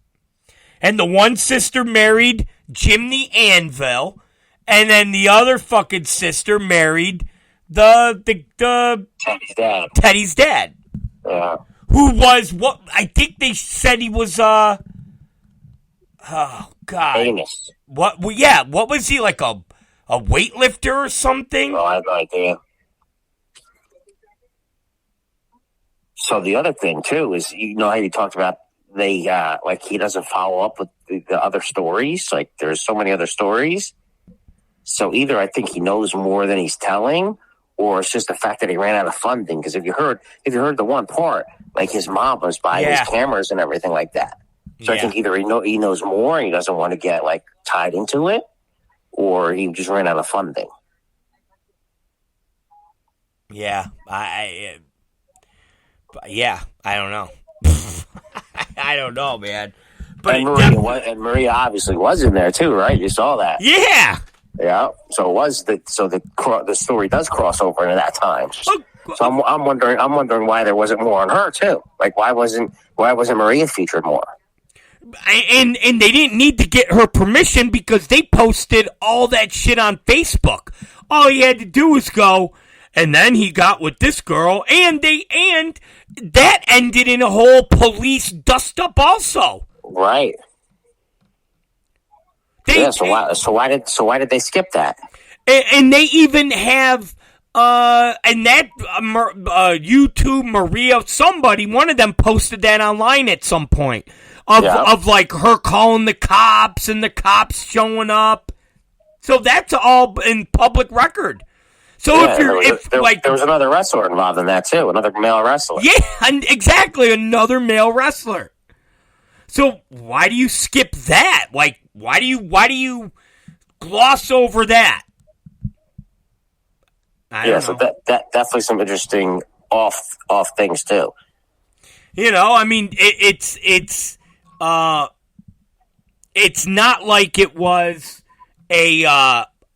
And the one sister married Jim the Anvil, and then the other fucking sister married the Teddy's dad. Yeah. Who was what? I think they said he was oh god, famous. What? Well, yeah. What was he, like a weightlifter or something? Oh, I have no idea. So the other thing too is, how you talked about they he doesn't follow up with the other stories. Like there's so many other stories. So either I think he knows more than he's telling, or it's just the fact that he ran out of funding. Because if you heard the one part, like his mom was buying his cameras and everything like that. So I think either he knows more and he doesn't want to get tied into it, or he just ran out of funding. Yeah, I don't know. I don't know, man. But Maria obviously was in there too, right? You saw that. Yeah. Yeah. So it was the story does cross over into that time. So I'm wondering why there wasn't more on her too. Like why wasn't Maria featured more? And they didn't need to get her permission because they posted all that shit on Facebook. All he had to do was go, and then he got with this girl, and that ended in a whole police dust up also. Right. So why did they skip that? And they even have and that YouTube Maria, one of them posted that online at some point of her calling the cops and the cops showing up. So that's all in public record. So there was another wrestler involved in that too, another male wrestler. Yeah, exactly, another male wrestler. So why do you skip that? Like, why do you gloss over that? I don't know. So that definitely some interesting off things too. I mean, it's not like it was an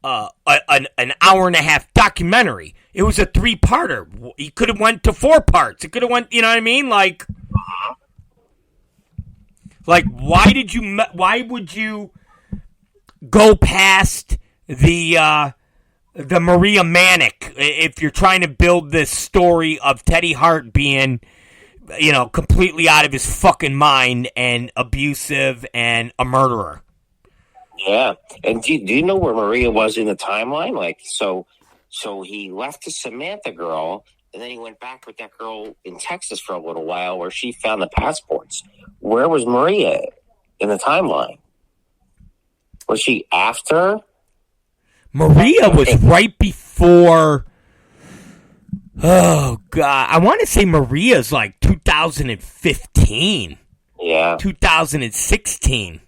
hour and a half documentary. It was a 3-parter. He could have went to 4 parts. It could have went, you know what I mean? Like why would you go past the Maria Manic if you're trying to build this story of Teddy Hart being, completely out of his fucking mind and abusive and a murderer? Yeah. And do you know where Maria was in the timeline? Like, so he left the Samantha girl, and then he went back with that girl in Texas for a little while where she found the passports. Where was Maria in the timeline? Was she after? Maria was right before. Oh, God. I want to say Maria's like 2015. Yeah. 2016.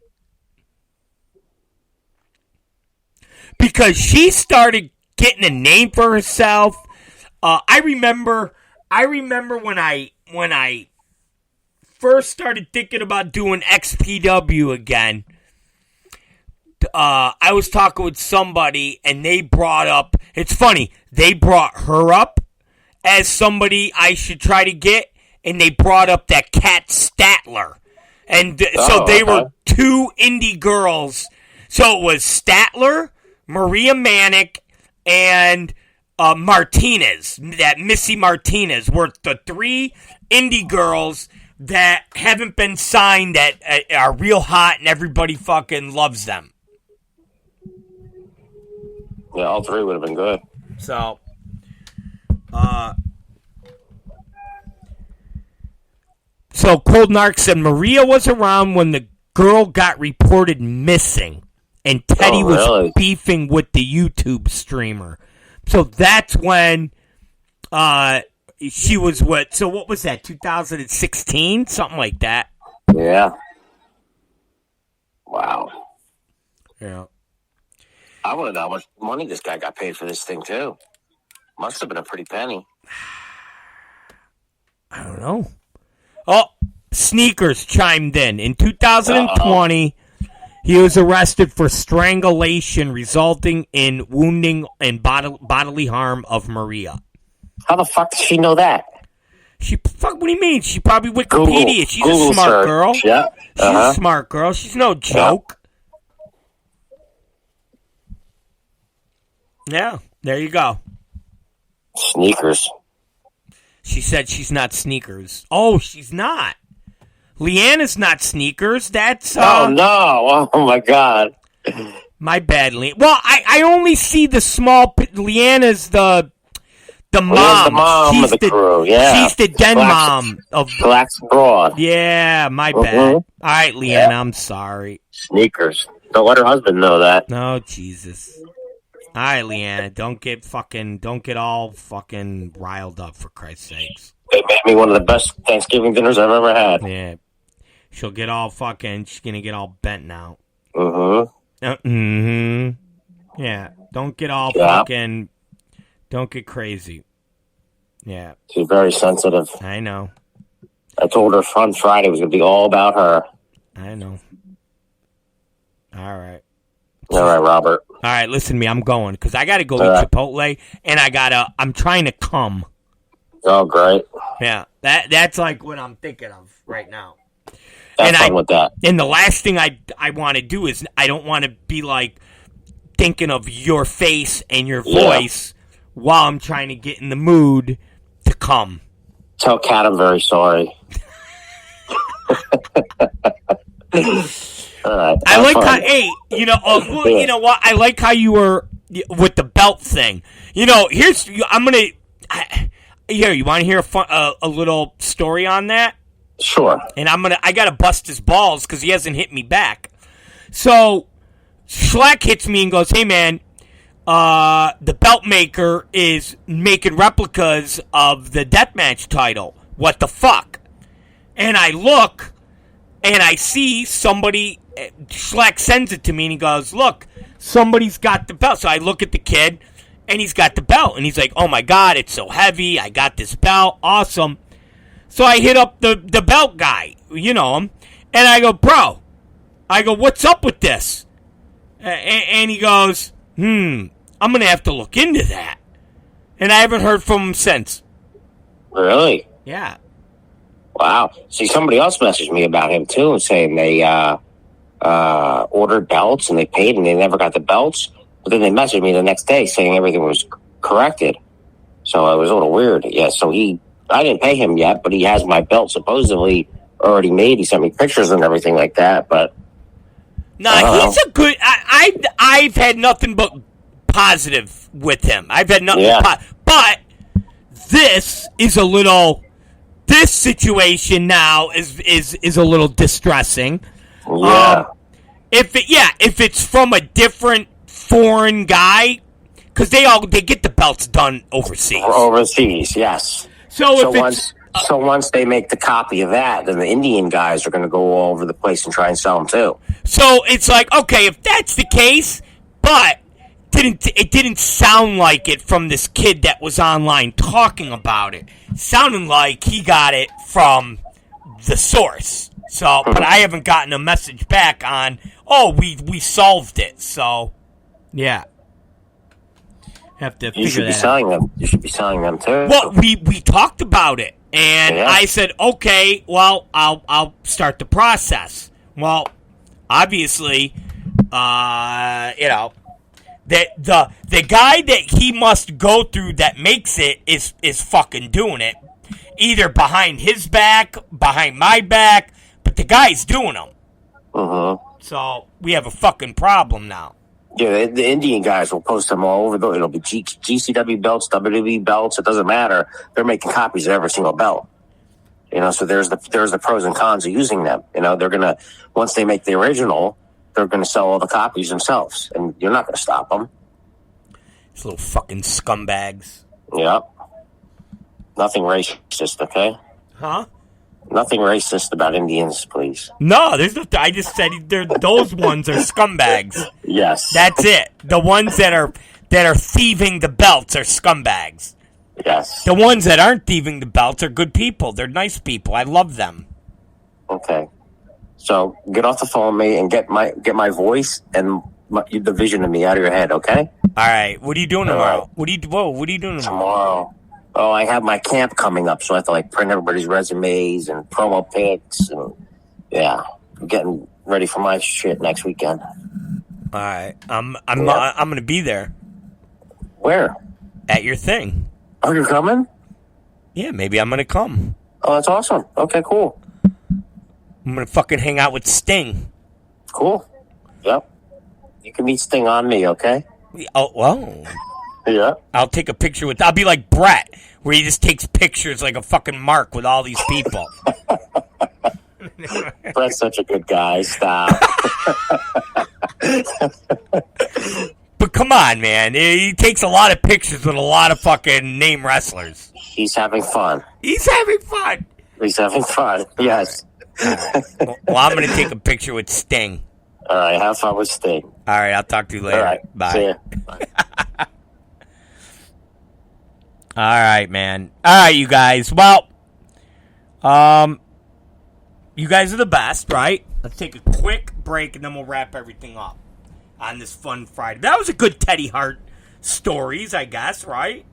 Because she started getting a name for herself. I remember when I first started thinking about doing XPW again. I was talking with somebody, and they brought up. It's funny. They brought her up as somebody I should try to get, and they brought up that Kat Statler, and so they were two indie girls. So it was Statler, Maria Manic, and Martinez, that Missy Martinez, were the 3 indie girls that haven't been signed that are real hot and everybody fucking loves them. Yeah, all 3 would have been good. So, Cold Narc said Maria was around when the girl got reported missing and Teddy was really? beefing with the YouTube streamer. So that's when she was what? So what was that? 2016, something like that. Yeah. Wow. Yeah. I want to know how much money this guy got paid for this thing too. Must have been a pretty penny. I don't know. Oh, Sneakers chimed in. In 2020, he was arrested for strangulation resulting in wounding and bodily harm of Maria. How the fuck does she know that? What do you mean? She probably Wikipedia. She's Google a smart search. girl. Yeah. She's a smart girl. She's no joke. Yeah, there you go. Sneakers. She said she's not Sneakers. Oh, she's not. Leanna's not Sneakers. That's oh no! Oh my god! My bad, Leanna. Well, I only see the small. Leanna's the mom. The mom she's of the crew. Yeah, she's the den mom of Black's Broad. Yeah, my bad. All right, Leanna, I'm sorry. Sneakers. Don't let her husband know that. No, Jesus. All right, Leanna, don't get all fucking riled up, for Christ's sakes. It made me one of the best Thanksgiving dinners I've ever had. Yeah. She's gonna get all bent now. Yeah, don't get all fucking, don't get crazy. Yeah. She's very sensitive. I know. I told her on Friday it was gonna be all about her. I know. All right. All right, Robert. All right, listen to me. I'm going because I got to go eat Chipotle, and I'm trying to come. Oh, great. Yeah, that's like what I'm thinking of right now. Have fun with that. And the last thing I want to do is I don't want to be like thinking of your face and your voice while I'm trying to get in the mood to come. Tell Kat I'm very sorry. All right. I like how, you know what? I like how you were with the belt thing. You know, you want to hear a little story on that? Sure. And I got to bust his balls because he hasn't hit me back. So, Schlack hits me and goes, hey man, the belt maker is making replicas of the deathmatch title. What the fuck? And I look, and I see somebody, Schlack sends it to me, and he goes, look, somebody's got the belt. So I look at the kid, and he's got the belt. And he's like, oh, my God, it's so heavy. I got this belt. Awesome. So I hit up the belt guy, you know him, and I go, bro, what's up with this? And he goes, I'm going to have to look into that. And I haven't heard from him since. Really? Yeah. Wow. See, somebody else messaged me about him, too, saying they ordered belts and they paid and they never got the belts. But then they messaged me the next day saying everything was corrected. So it was a little weird. Yeah, so I didn't pay him yet, but he has my belt supposedly already made. He sent me pictures and everything like that, but... No, he's a good... I've had nothing but positive with him. I've had nothing but this is a little... This situation now is a little distressing. Yeah. If it's from a different foreign guy, because they get the belts done overseas. Overseas, yes. So once they make the copy of that, then the Indian guys are going to go all over the place and try and sell them too. So it's like, okay, if that's the case, but it didn't sound like it from this kid that was online talking about it. Sounding like he got it from the source. So, but I haven't gotten a message back on, we solved it. So, yeah. Have to figure that out. You should be selling them. You should be selling them too. Well, we talked about it, and I said, okay, well, I'll start the process. Well, obviously, that the guy that he must go through that makes it is fucking doing it, either behind his back, behind my back, but the guy's doing them. So we have a fucking problem now. Yeah, the Indian guys will post them all over. It'll be GCW belts, WWE belts. It doesn't matter. They're making copies of every single belt. So there's the pros and cons of using them. They're gonna, once they make the original, they're going to sell all the copies themselves, and you're not going to stop them. These little fucking scumbags. Yep. Nothing racist, okay? Huh? Nothing racist about Indians, please. No, there's no. I just said those ones are scumbags. Yes. That's it. The ones that are thieving the belts are scumbags. Yes. The ones that aren't thieving the belts are good people. They're nice people. I love them. Okay. So get off the phone with me and get my voice and the vision of me out of your head, okay? All right. What are you doing tomorrow? Right. What are you doing Tomorrow. Oh, I have my camp coming up, so I have to print everybody's resumes and promo pics, and yeah, I'm getting ready for my shit next weekend. All right. I'm gonna be there. Where? At your thing. Oh, you're coming? Yeah, maybe I'm gonna come. Oh, that's awesome. Okay, cool. I'm gonna fucking hang out with Sting. Cool. Yep. You can meet Sting on me, okay? Oh, well. Yeah. I'll take a picture with. I'll be like Brett, where he just takes pictures like a fucking mark with all these people. Brett's such a good guy. Stop. But come on, man. He takes a lot of pictures with a lot of fucking name wrestlers. He's having fun. He's having fun. He's having fun. Yes. Well, I'm going to take a picture with Sting. All right. Have fun with Sting. All right. I'll talk to you later. All right. Bye. See ya. Bye. All right, man. All right, you guys. Well, you guys are the best, right? Let's take a quick break and then we'll wrap everything up on this fun Friday. That was a good Teddy Hart stories, I guess, right?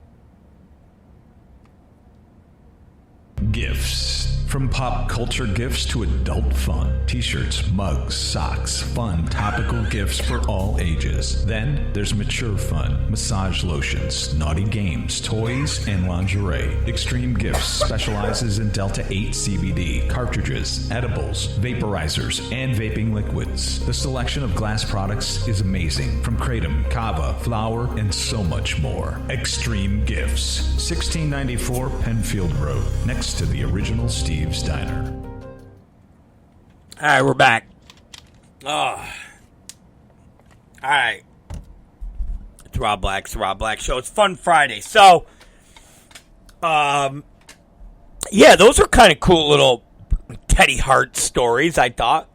Gifts. From pop culture gifts to adult fun. T-shirts, mugs, socks, fun, topical gifts for all ages. Then there's mature fun, massage lotions, naughty games, toys, and lingerie. Extreme Gifts specializes in Delta 8 CBD, cartridges, edibles, vaporizers, and vaping liquids. The selection of glass products is amazing, from kratom, kava, flower, and so much more. Extreme Gifts, 1694 Penfield Road, next to the original Steve's Diner. All right, we're back. Oh. All right. It's Rob Black's The Rob Black Show. It's Fun Friday. So, yeah, those are kind of cool little Teddy Hart stories, I thought.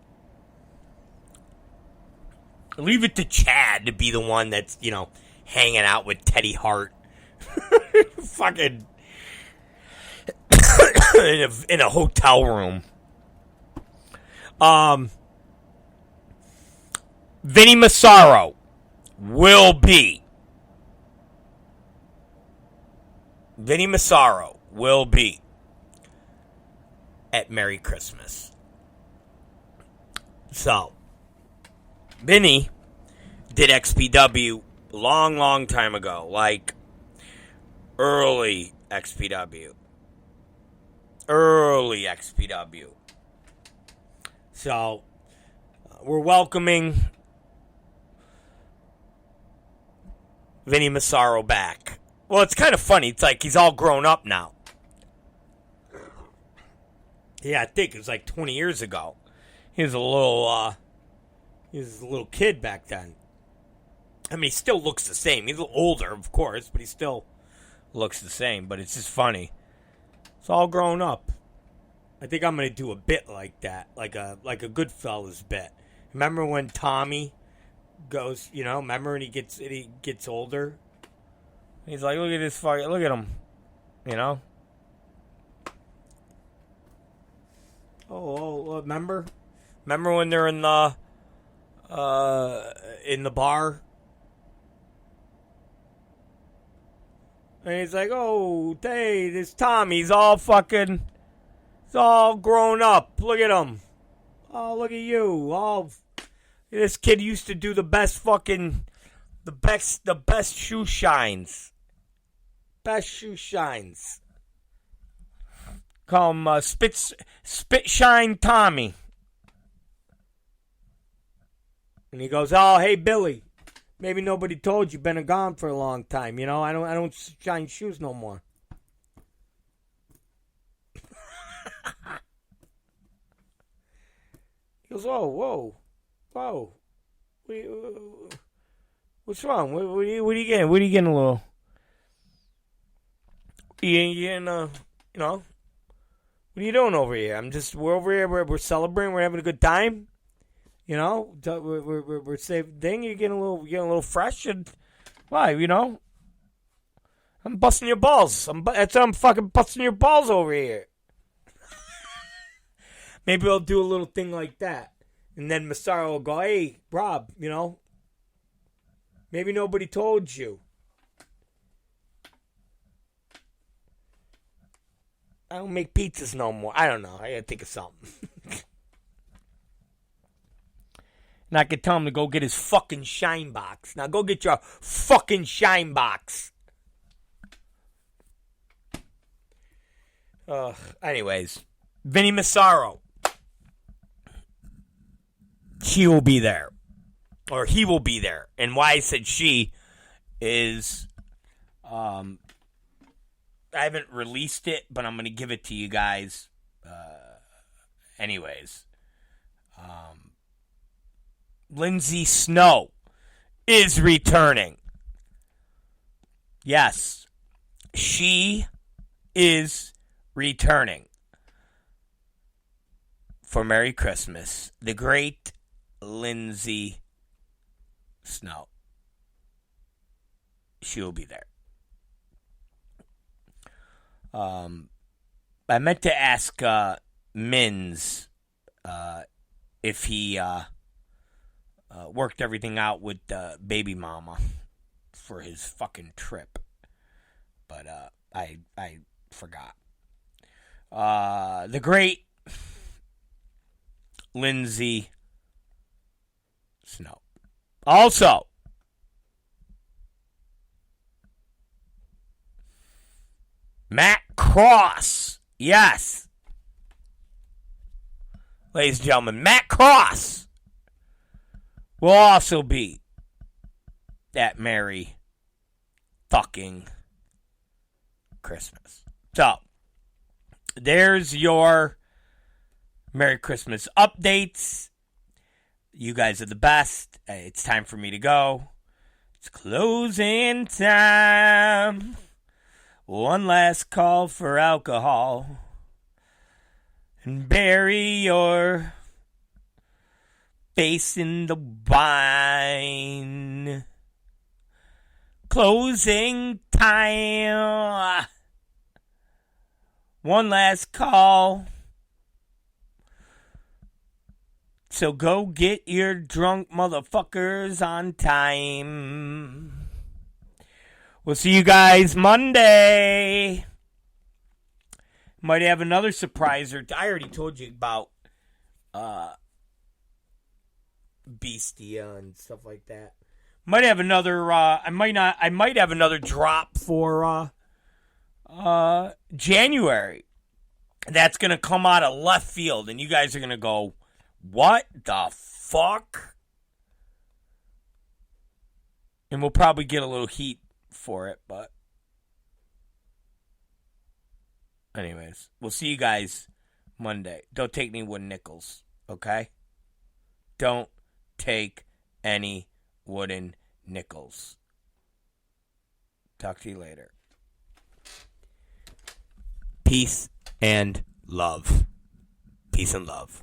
Leave it to Chad to be the one that's, hanging out with Teddy Hart. Fucking in a hotel room. Vinny Massaro will be at Merry Christmas. So, Vinny did XPW a long time ago, like early XPW. So, we're welcoming Vinny Massaro back. Well, it's kind of funny. It's like he's all grown up now. Yeah, I think it was like 20 years ago. He was a little kid back then. I mean, he still looks the same. He's a little older, of course, but he still looks the same. But it's just funny. It's all grown up. I think I'm gonna do a bit like that, like a Goodfellas bit. Remember when Tommy goes, remember when he gets older? He's like, look at this fucking, look at him, Oh, remember when they're in the bar? And he's like, oh, hey, this Tommy, he's all grown up. Look at him. Oh, look at you. This kid used to do the best shoe shines. Best shoe shines. Call him Spit Shine Tommy. And he goes, oh, hey, Billy. Maybe nobody told you, been gone for a long time. I don't shine shoes no more. He goes, whoa. What's wrong? What are you getting? What are you getting a little? You getting you know? What are you doing over here? We're over here. We're celebrating. We're having a good time. You know, we're saving thing. You're getting a little fresh, and why? You know, I'm busting your balls. I'm fucking busting your balls over here. Maybe I'll do a little thing like that, and then Massaro will go, "Hey, Rob, you know, maybe nobody told you." I don't make pizzas no more. I don't know. I gotta think of something. And I could tell him to go get his fucking shine box. Now go get your fucking shine box. Anyways, Vinny Massaro. She will be there. Or he will be there. And why I said she is... I haven't released it, but I'm going to give it to you guys anyways. Lindsay Snow is returning. Yes, she is returning for Merry Christmas. The great Lindsay Snow. She will be there. I meant to ask Mins if he worked everything out with baby mama for his fucking trip, but I forgot. The great Lindsay Snow. Also, Matt Cross. Yes. Ladies and gentlemen, Matt Cross will also be at Merry fucking Christmas. So, there's your Merry Christmas updates. You guys are the best. It's time for me to go. It's closing time. One last call for alcohol. And bury your face in the wine. Closing time. One last call. So go get your drunk motherfuckers on time. We'll see you guys Monday. Might have another surprise. I already told you about Beastia and stuff like that. Might have another. I might have another drop for January. That's gonna come out of left field, and you guys are gonna go, "What the fuck?" And we'll probably get a little heat for it, but anyways, we'll see you guys Monday. Don't take any wooden nickels, okay? Don't take any wooden nickels. Talk to you later. Peace and love. Peace and love.